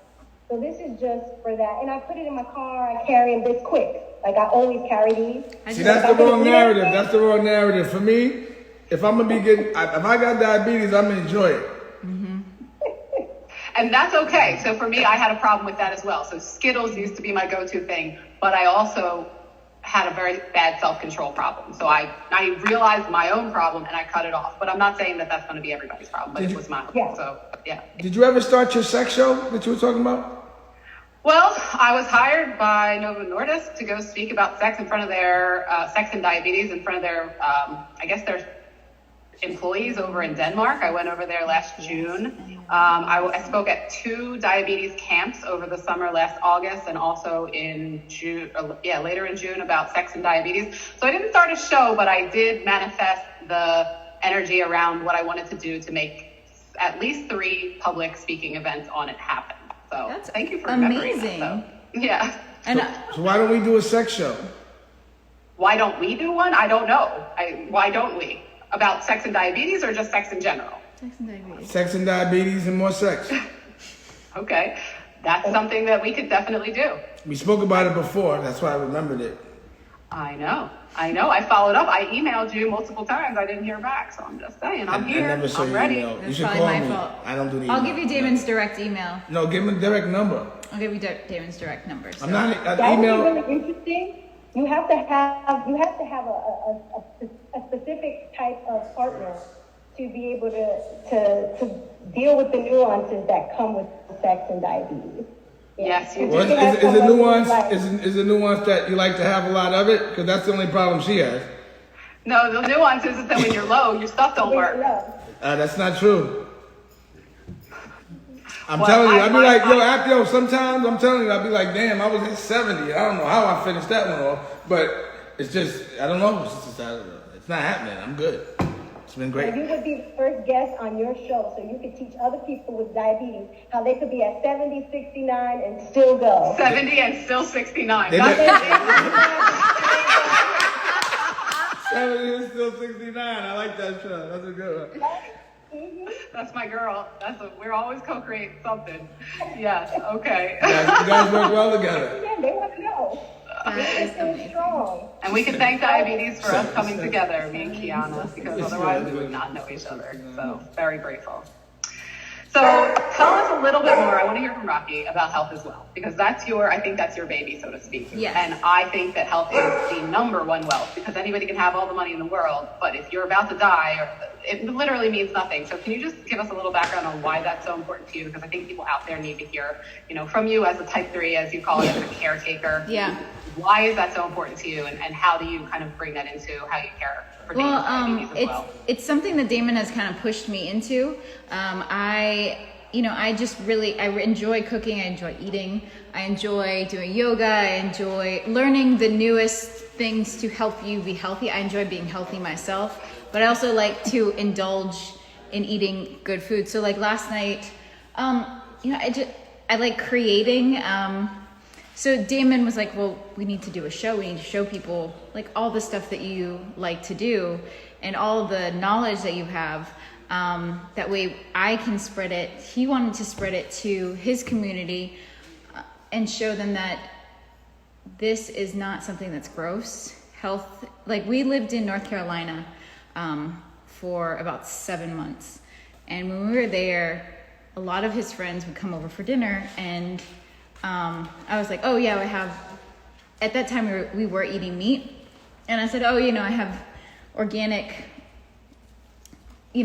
[SPEAKER 1] So this is just for that. And I put it in my car. I carry them this quick. Like I always carry these.
[SPEAKER 2] See, that's the wrong narrative. That's the wrong narrative. For me, if I'm going to be if I got diabetes, I'm going to enjoy it.
[SPEAKER 3] And that's okay. So for me, I had a problem with that as well. So Skittles used to be my go-to thing, but I also had a very bad self-control problem. So I realized my own problem and I cut it off. But I'm not saying that that's going to be everybody's problem, but it was mine.
[SPEAKER 1] Yeah.
[SPEAKER 3] So yeah.
[SPEAKER 2] Did you ever start your sex show that you were talking about?
[SPEAKER 3] Well, I was hired by Novo Nordisk to go speak about sex in front of their sex and diabetes in front of their, I guess their employees over in Denmark. I went over there last June. I spoke at 2 diabetes camps over the summer last August and also in June, later in June about sex and diabetes. So I didn't start a show, but I did manifest the energy around what I wanted to do to make at least 3 public speaking events on it happen. So
[SPEAKER 4] That's
[SPEAKER 3] thank you for remembering
[SPEAKER 4] amazing.
[SPEAKER 3] that. So, yeah.
[SPEAKER 4] And
[SPEAKER 2] So why don't we do a sex show?
[SPEAKER 3] Why don't we do one? I don't know. Why don't we? About sex and diabetes or just sex in general?
[SPEAKER 4] sex and diabetes.
[SPEAKER 2] Sex and diabetes and more sex.
[SPEAKER 3] Okay. That's something that we could definitely do.
[SPEAKER 2] We spoke about it before. That's why I remembered it.
[SPEAKER 3] I know. I followed up. I emailed you multiple times. I didn't hear back. So I'm just saying, I'm
[SPEAKER 2] I
[SPEAKER 3] here.
[SPEAKER 2] never saw
[SPEAKER 3] I'm
[SPEAKER 2] your
[SPEAKER 3] ready.
[SPEAKER 2] email. You
[SPEAKER 4] That's
[SPEAKER 2] should
[SPEAKER 4] probably
[SPEAKER 2] call
[SPEAKER 4] my
[SPEAKER 2] me.
[SPEAKER 4] fault.
[SPEAKER 2] I don't do the
[SPEAKER 4] I'll
[SPEAKER 2] email.
[SPEAKER 4] give you Damon's direct email.
[SPEAKER 2] No, give him a direct number.
[SPEAKER 4] I'll give you Damon's direct number. So.
[SPEAKER 2] I'm not an
[SPEAKER 1] That would be
[SPEAKER 2] email.
[SPEAKER 1] really interesting. You have to have a specific type of partner to be able to deal with the nuances that come with sex and diabetes.
[SPEAKER 3] Yes, you do.
[SPEAKER 2] Well,
[SPEAKER 1] You have
[SPEAKER 2] is it
[SPEAKER 1] someone
[SPEAKER 2] nuance?
[SPEAKER 1] who's like-
[SPEAKER 2] Is it nuance that you like to have a lot of it? Because that's the only problem she has.
[SPEAKER 3] No, the nuance is that when you're low, your stuff don't work.
[SPEAKER 2] That's not true. I'm
[SPEAKER 3] Well,
[SPEAKER 2] telling you, I'd be like,
[SPEAKER 3] I-
[SPEAKER 2] yo, sometimes I'm telling you, I'd be like, damn, I was at 70. I don't know how I finished that one off, but it's just, I don't know. It's not happening. I'm good. It's been great.
[SPEAKER 1] You would be the first guest on your show, so you could teach other people with diabetes how they could be at 70, 69 and still go.
[SPEAKER 3] 70 and still 69.
[SPEAKER 2] They
[SPEAKER 3] That's
[SPEAKER 2] did-
[SPEAKER 3] it.
[SPEAKER 2] 70 is still 69. I like that show. That's a good one.
[SPEAKER 3] That's my girl. We're always co-creating something. Yes. Okay.
[SPEAKER 2] You guys work well together.
[SPEAKER 1] Yeah, they want to know.
[SPEAKER 4] That is
[SPEAKER 1] They're
[SPEAKER 4] amazing.
[SPEAKER 1] strong.
[SPEAKER 3] And we can thank diabetes for us coming together, me and Kiana, because otherwise we would not know each other. So very grateful. So tell us a little bit more. I want to hear from Rocky about health as well, because I think that's your baby, so to speak.
[SPEAKER 4] Yes.
[SPEAKER 3] And I think that health is the number one wealth, because anybody can have all the money in the world, but if you're about to die, it literally means nothing. So can you just give us a little background on why that's so important to you? Because I think people out there need to hear, from you as a type 3, as you call it, as a caretaker.
[SPEAKER 4] Yeah.
[SPEAKER 3] Why is that so important to you, and how do you kind of bring that into how you care for diabetes as well?
[SPEAKER 4] It's something that Damon has kind of pushed me into. I enjoy cooking. I enjoy eating. I enjoy doing yoga. I enjoy learning the newest things to help you be healthy. I enjoy being healthy myself, but I also like to indulge in eating good food. So like last night, I like creating. So Damon was like, well, we need to do a show. We need to show people like all the stuff that you like to do and all the knowledge that you have. That way I can spread it. He wanted to spread it to his community and show them that this is not something that's gross. Health, like we lived in North Carolina for about 7 months. And when we were there, a lot of his friends would come over for dinner, and I was like, oh yeah, at that time we were eating meat. And I said, I have organic,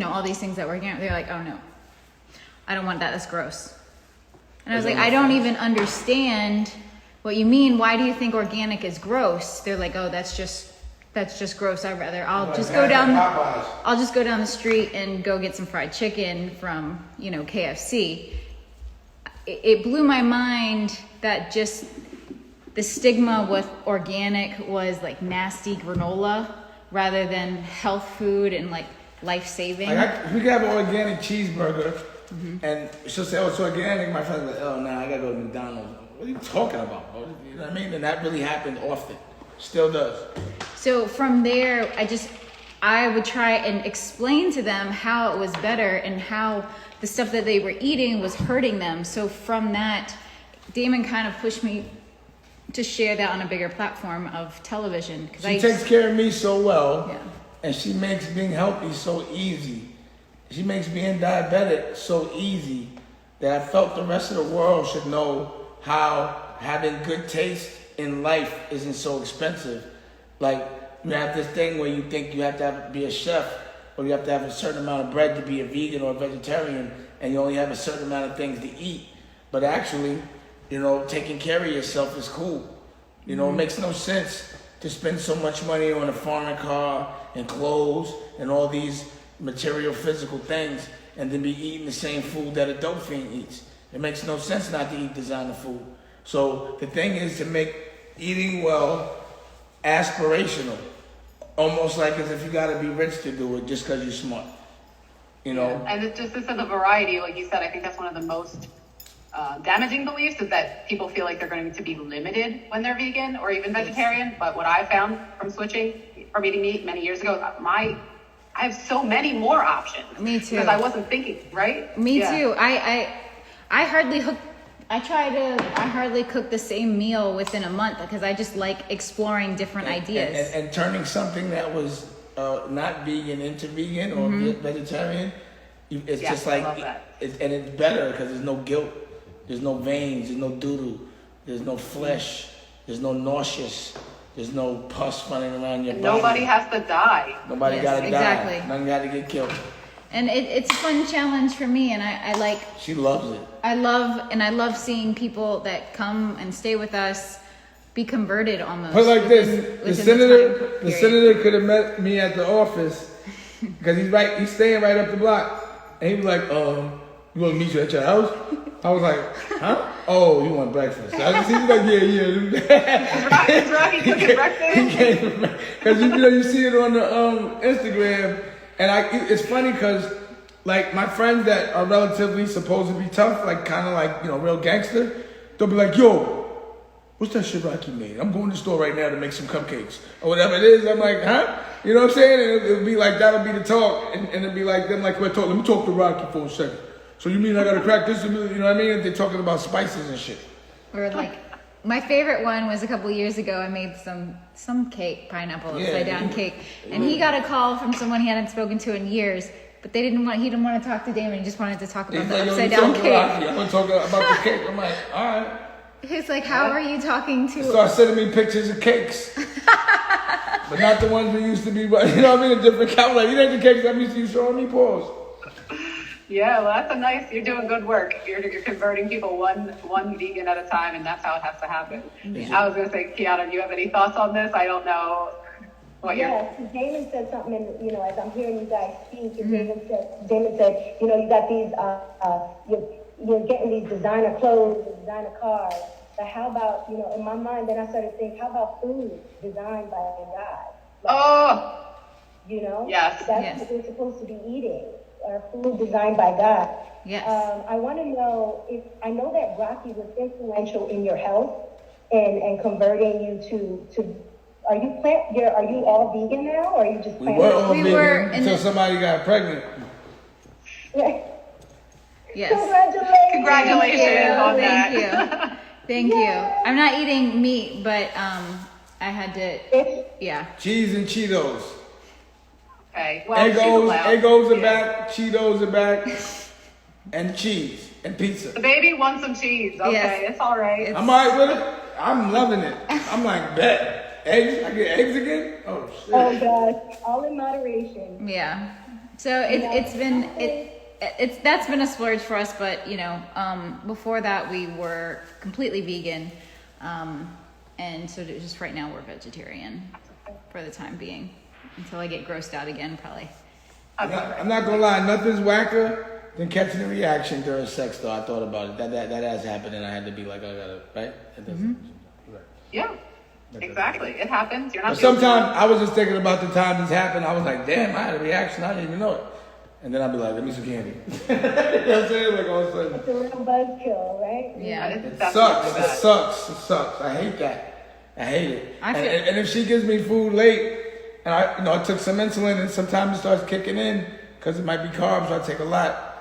[SPEAKER 4] all these things that were organic. They're like, oh no, I don't want that. That's gross. And I was like, I don't even understand what you mean. Why do you think organic is gross? They're like, oh, that's just gross. I'll just go down the street and go get some fried chicken from, KFC. It blew my mind that just the stigma with organic was like nasty granola rather than health food and like life-saving.
[SPEAKER 2] If we could have an organic cheeseburger, and she'll say, oh, it's organic, my friend's like, oh, nah, I gotta go to McDonald's. What are you talking about, bro? You know what I mean? And that really happened often. Still does.
[SPEAKER 4] So from there, I would try and explain to them how it was better and how the stuff that they were eating was hurting them. So from that, Damon kind of pushed me to share that on a bigger platform of television.
[SPEAKER 2] She takes care of me so well,
[SPEAKER 4] Yeah.
[SPEAKER 2] and she makes being healthy so easy. She makes being diabetic so easy that I felt the rest of the world should know how having good taste in life isn't so expensive. Like, you have this thing where you think you have to be a chef, or you have to have a certain amount of bread to be a vegan or a vegetarian, and you only have a certain amount of things to eat. But actually, taking care of yourself is cool. It makes no sense to spend so much money on a foreign car and clothes and all these material physical things and then be eating the same food that a dope fiend eats. It makes no sense not to eat designer food. So the thing is to make eating well aspirational. Almost like as if you gotta be rich to do it just because you're smart.
[SPEAKER 3] And it's just this of the variety, like you said, I think that's one of the most damaging beliefs is that people feel like they're going to be limited when they're vegan or even vegetarian. But what I found from switching from eating meat many years ago, I have so many more options.
[SPEAKER 4] Me too.
[SPEAKER 3] Because I wasn't thinking, right?
[SPEAKER 4] Me too. I hardly cook the same meal within a month because I just like exploring different ideas.
[SPEAKER 2] And turning something that was not vegan into vegan or vegetarian, it's just like, and it's better because there's no guilt, there's no veins, there's no doodle, there's no flesh, there's no nauseous, there's no pus running around your body.
[SPEAKER 3] Nobody has to die.
[SPEAKER 2] Nobody gotta die. None gotta get killed.
[SPEAKER 4] And it's a fun challenge for me, and I like.
[SPEAKER 2] She loves it.
[SPEAKER 4] I love seeing people that come and stay with us be converted almost.
[SPEAKER 2] Put like this:
[SPEAKER 4] within
[SPEAKER 2] the senator,
[SPEAKER 4] time
[SPEAKER 2] the
[SPEAKER 4] period.
[SPEAKER 2] senator could have met me at the office because he's staying right up the block, and he was like, you want to meet you at your house? I was like, huh? Oh, you want breakfast? He was like, yeah.
[SPEAKER 3] Is Rocky cooking breakfast?
[SPEAKER 2] Because you see it on the Instagram, and it's funny because like my friends that are relatively supposed to be tough, like kind of like real gangster, they'll be like, yo, what's that shit Rocky made? I'm going to the store right now to make some cupcakes or whatever it is. I'm like, huh? You know what I'm saying? And it'll be like that'll be the talk, and it'll be like them like, let me talk to Rocky for a second. So you mean I gotta crack this? You know what I mean? They're talking about spices and shit.
[SPEAKER 4] Or like, my favorite one was a couple years ago. I made some cake, pineapple upside down cake, and he got a call from someone he hadn't spoken to in years. But he didn't want to talk to Damon. He just wanted to talk about the upside down cake.
[SPEAKER 2] I want to talk about the cake. I'm like, all right.
[SPEAKER 4] He's like, how are you talking to?
[SPEAKER 2] Start sending me pictures of cakes, but not the ones we used to be. You know what I mean? A different kind. Like, you ain't the cakes I'm used to you showing me. Pause.
[SPEAKER 3] Yeah, well, that's you're doing good work. You're converting people one vegan at a time, and that's how it has to happen. I was going to say, Kiana, do you have any thoughts on this? I don't know what
[SPEAKER 1] Yeah, Damon said something, as I'm hearing you guys speak, and Damon said, you got these, you're getting these designer clothes, designer cars, but how about, in my mind, then I started to think, how about food designed by God?
[SPEAKER 3] Yes.
[SPEAKER 1] That's what we're supposed to be eating. Food designed by God.
[SPEAKER 4] Yes.
[SPEAKER 1] I want to know I know that Rocky was influential in your health and converting you to. Are you all vegan now, or are you just?
[SPEAKER 2] We were all
[SPEAKER 4] We
[SPEAKER 2] vegan
[SPEAKER 4] were
[SPEAKER 2] until somebody got pregnant.
[SPEAKER 4] Yes.
[SPEAKER 3] Congratulations on
[SPEAKER 4] Thank
[SPEAKER 3] that.
[SPEAKER 4] you. Thank you. I'm not eating meat, but I had to. Yeah.
[SPEAKER 2] Cheese and Cheetos.
[SPEAKER 3] Okay. Well,
[SPEAKER 2] Eggos are back. Cheetos are back. And cheese and pizza.
[SPEAKER 3] The baby wants some cheese. Okay,
[SPEAKER 4] Yes.
[SPEAKER 3] it's all right.
[SPEAKER 2] I'm alright with it. I'm loving it. I'm like, bet. Eggs? I get eggs again? Oh shit.
[SPEAKER 1] Oh gosh, all in moderation.
[SPEAKER 4] Yeah. So that's been a splurge for us, but before that we were completely vegan, and so just right now we're vegetarian for the time being until I get grossed out again, probably.
[SPEAKER 2] I'm not gonna lie, nothing's whacker than catching a reaction during sex. Though I thought about it, that has happened, and I had to be like, I gotta right. Right.
[SPEAKER 3] Yeah. Exactly. It happens. You're not.
[SPEAKER 2] But sometimes I was just thinking about the time this happened. I was like, damn, I had a reaction. I didn't even know it. And then I'd be like, let me some candy. You know what I'm saying? Like all of a sudden.
[SPEAKER 1] It's a real buzzkill, right?
[SPEAKER 4] Yeah.
[SPEAKER 2] It sucks. I hate that. I hate it. And if she gives me food late, and I took some insulin, and sometimes it starts kicking in because it might be carbs. I take a lot.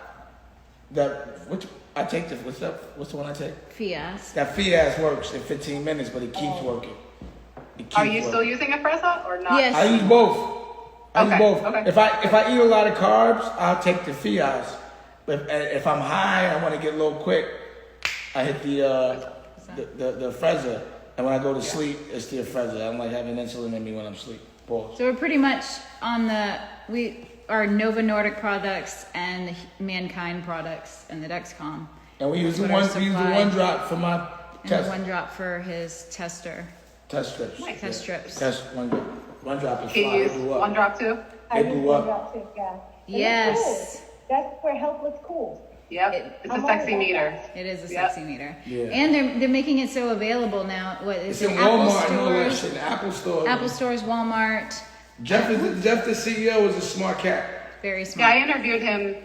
[SPEAKER 2] What's the one I take?
[SPEAKER 4] Fias.
[SPEAKER 2] That Fias works in 15 minutes, but it keeps working.
[SPEAKER 3] Are you still using Afrezza or not?
[SPEAKER 4] Yes.
[SPEAKER 2] I use both.
[SPEAKER 3] Okay.
[SPEAKER 2] If I eat a lot of carbs, I'll take the Fias. But if I'm high, I want to get a little quick, I hit the Afrezza. And when I go to sleep, it's the Afrezza. I don't like having insulin in me when I'm asleep. Pause.
[SPEAKER 4] So we're pretty much on our Nova Nordic products and the Mankind products and the Dexcom.
[SPEAKER 2] And we use the one drop for my
[SPEAKER 4] and
[SPEAKER 2] test.
[SPEAKER 4] the one drop for his test strips.
[SPEAKER 2] One drop is
[SPEAKER 3] Can you use
[SPEAKER 2] fine.
[SPEAKER 3] one drop too?
[SPEAKER 1] I
[SPEAKER 2] It
[SPEAKER 1] use
[SPEAKER 2] blew
[SPEAKER 1] one
[SPEAKER 2] up.
[SPEAKER 1] drop too, yeah. And
[SPEAKER 4] Yes.
[SPEAKER 1] it's cool. That's where health looks cool.
[SPEAKER 3] Yep. It's a
[SPEAKER 1] I'm
[SPEAKER 3] sexy
[SPEAKER 1] all about
[SPEAKER 3] meter.
[SPEAKER 4] It is a
[SPEAKER 3] Yep.
[SPEAKER 4] sexy meter.
[SPEAKER 2] Yeah.
[SPEAKER 4] And they're making it so available now. What is
[SPEAKER 2] It's
[SPEAKER 4] it?
[SPEAKER 2] in
[SPEAKER 4] Apple
[SPEAKER 2] Walmart and all that
[SPEAKER 4] stores,
[SPEAKER 2] shit. Apple stores.
[SPEAKER 4] Apple stores, Walmart.
[SPEAKER 2] Jeff, the CEO, is a smart cat.
[SPEAKER 4] Very
[SPEAKER 3] Yeah,
[SPEAKER 4] smart.
[SPEAKER 3] I interviewed him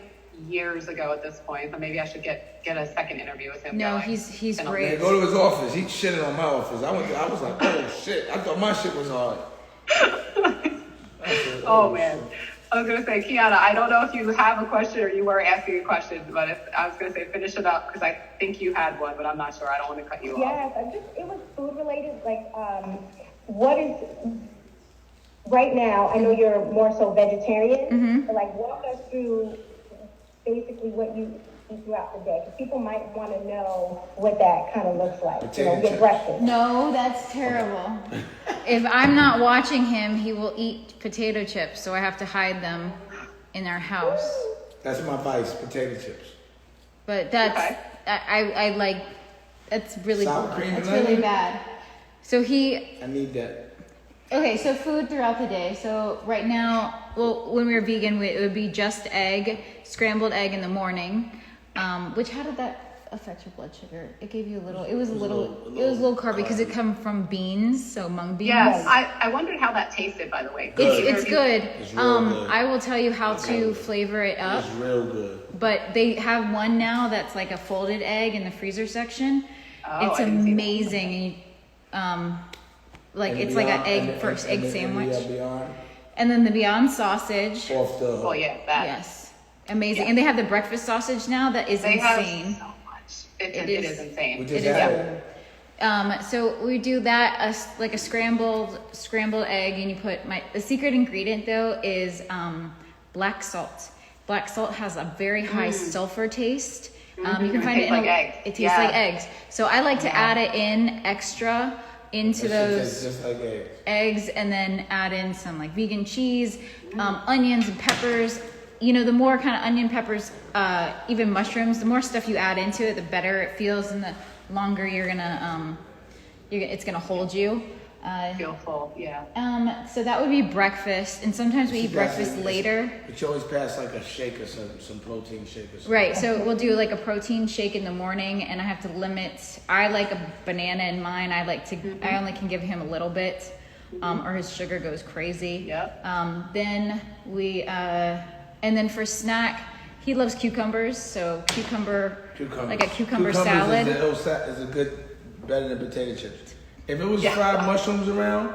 [SPEAKER 3] years ago at this point, so maybe I should get a second interview with him.
[SPEAKER 4] No,
[SPEAKER 3] going.
[SPEAKER 4] he's
[SPEAKER 3] And
[SPEAKER 4] great.
[SPEAKER 2] Man, go to his office. He shitted on my office. I was like, oh shit. I thought my shit was hard.
[SPEAKER 3] Oh man. I was gonna say, Kiana, I don't know if you have a question or you were asking a question, but I was gonna say finish it up because I think you had one, but I'm not sure. I don't want to cut you off.
[SPEAKER 1] Yes, it was food related. Like, what is right now? I know you're more so vegetarian, but like, walk us through basically what you eat throughout the day, because people might want to know what that kind of looks like.
[SPEAKER 2] Potato
[SPEAKER 1] Your
[SPEAKER 2] chips.
[SPEAKER 1] breakfast.
[SPEAKER 4] No, that's terrible. If I'm not watching him, he will eat potato chips, so I have to hide them in our house.
[SPEAKER 2] That's my vice, potato chips.
[SPEAKER 4] But that's
[SPEAKER 3] Okay.
[SPEAKER 4] I like that's really
[SPEAKER 2] Sour cream and
[SPEAKER 4] that's really
[SPEAKER 2] onion?
[SPEAKER 4] bad. So
[SPEAKER 2] I need that.
[SPEAKER 4] Okay, so food throughout the day. So right now, well, when we were vegan, it would be just scrambled egg in the morning. Which, how did that affect your blood sugar? It gave you it was a little carby because it come from beans, so mung beans.
[SPEAKER 3] Yes, I wondered how that tasted, by the way.
[SPEAKER 4] It's good.
[SPEAKER 2] It's real good.
[SPEAKER 4] I will tell you how to flavor it up.
[SPEAKER 2] It's real good.
[SPEAKER 4] But they have one now that's like a folded egg in the freezer section.
[SPEAKER 3] Oh,
[SPEAKER 4] It's
[SPEAKER 3] I didn't see that.
[SPEAKER 4] amazing. And like
[SPEAKER 2] And
[SPEAKER 4] it's
[SPEAKER 2] Beyond-
[SPEAKER 4] like an
[SPEAKER 2] and-
[SPEAKER 4] first
[SPEAKER 2] and-
[SPEAKER 4] egg
[SPEAKER 2] and
[SPEAKER 4] sandwich.
[SPEAKER 2] the Beyond
[SPEAKER 4] And then the Beyond sausage.
[SPEAKER 2] off the.
[SPEAKER 3] Oh yeah, that.
[SPEAKER 4] Yes. Amazing.
[SPEAKER 3] Yeah.
[SPEAKER 4] And they have the breakfast sausage now that is
[SPEAKER 3] They
[SPEAKER 4] insane.
[SPEAKER 3] have so much. It
[SPEAKER 4] It
[SPEAKER 3] is
[SPEAKER 4] is.
[SPEAKER 3] insane.
[SPEAKER 2] We
[SPEAKER 4] It
[SPEAKER 2] just
[SPEAKER 4] is.
[SPEAKER 2] had it.
[SPEAKER 4] So we do that like a scrambled egg, and you put the secret ingredient though is black salt. Black salt has a very high sulfur taste. You can find it
[SPEAKER 3] tastes
[SPEAKER 4] in
[SPEAKER 3] like eggs.
[SPEAKER 4] It tastes
[SPEAKER 3] Yeah.
[SPEAKER 4] like eggs. So I like to add it in extra into
[SPEAKER 2] That shit
[SPEAKER 4] those
[SPEAKER 2] tastes just like eggs.
[SPEAKER 4] eggs, and then add in some like vegan cheese, onions and peppers. You know, the more kind of onion, peppers, even mushrooms, the more stuff you add into it, the better it feels, and the longer it's gonna hold you.
[SPEAKER 3] Feel full, yeah.
[SPEAKER 4] So that would be breakfast, and sometimes we eat
[SPEAKER 2] That's
[SPEAKER 4] breakfast
[SPEAKER 2] it.
[SPEAKER 4] later.
[SPEAKER 2] But you always pass like a shake or some protein shake or something.
[SPEAKER 4] Right, so we'll do like a protein shake in the morning, and I have to limit. I like a banana in mine. I only can give him a little bit, or his sugar goes crazy.
[SPEAKER 3] Yep.
[SPEAKER 4] Then and then for snack, he loves cucumbers, so cucumbers. Like a cucumber salad.
[SPEAKER 2] Is a good, better than potato chips. If it was fried mushrooms around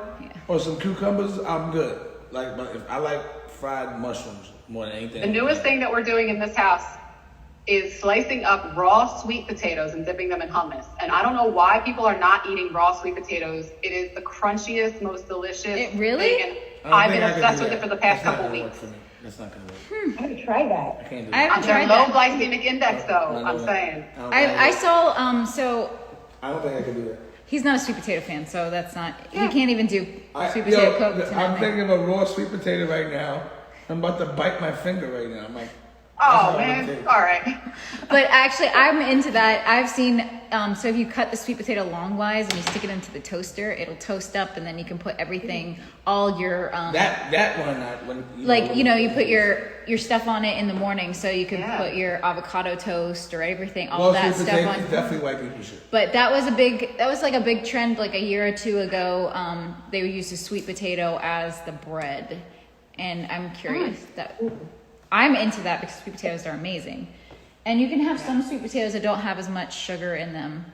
[SPEAKER 2] or some cucumbers, I'm good. But if I like fried mushrooms more than anything.
[SPEAKER 3] The newest thing that we're doing in this house is slicing up raw sweet potatoes and dipping them in hummus. And I don't know why people are not eating raw sweet potatoes. It is the crunchiest, most delicious
[SPEAKER 4] It really?
[SPEAKER 3] thing. And I've been obsessed with it for the past couple weeks.
[SPEAKER 2] That's not gonna work.
[SPEAKER 1] I haven't tried that.
[SPEAKER 2] I can't do
[SPEAKER 4] I
[SPEAKER 2] that.
[SPEAKER 4] haven't
[SPEAKER 3] They're
[SPEAKER 4] tried
[SPEAKER 3] low
[SPEAKER 4] that.
[SPEAKER 3] glycemic index though, I'm saying.
[SPEAKER 4] I saw so
[SPEAKER 2] I don't think I can do that.
[SPEAKER 4] he's not a sweet potato fan, so that's not. He can't even do sweet potato cooked.
[SPEAKER 2] I'm thinking of a raw sweet potato right now. I'm about to bite my finger right now. I'm like,
[SPEAKER 3] Oh man, all right.
[SPEAKER 4] But actually, I'm into that. I've seen, so if you cut the sweet potato longwise and you stick it into the toaster, it'll toast up, and then you can put everything, all your
[SPEAKER 2] that one.
[SPEAKER 4] you put your stuff on it in the morning, so you can put your avocado toast or everything, all that
[SPEAKER 2] sweet
[SPEAKER 4] stuff
[SPEAKER 2] potato
[SPEAKER 4] on.
[SPEAKER 2] is definitely white people shit.
[SPEAKER 4] But that was like a big trend like a year or two ago. They would use the sweet potato as the bread, and I'm curious that. I'm into that because sweet potatoes are amazing. And you can have some sweet potatoes that don't have as much sugar in them.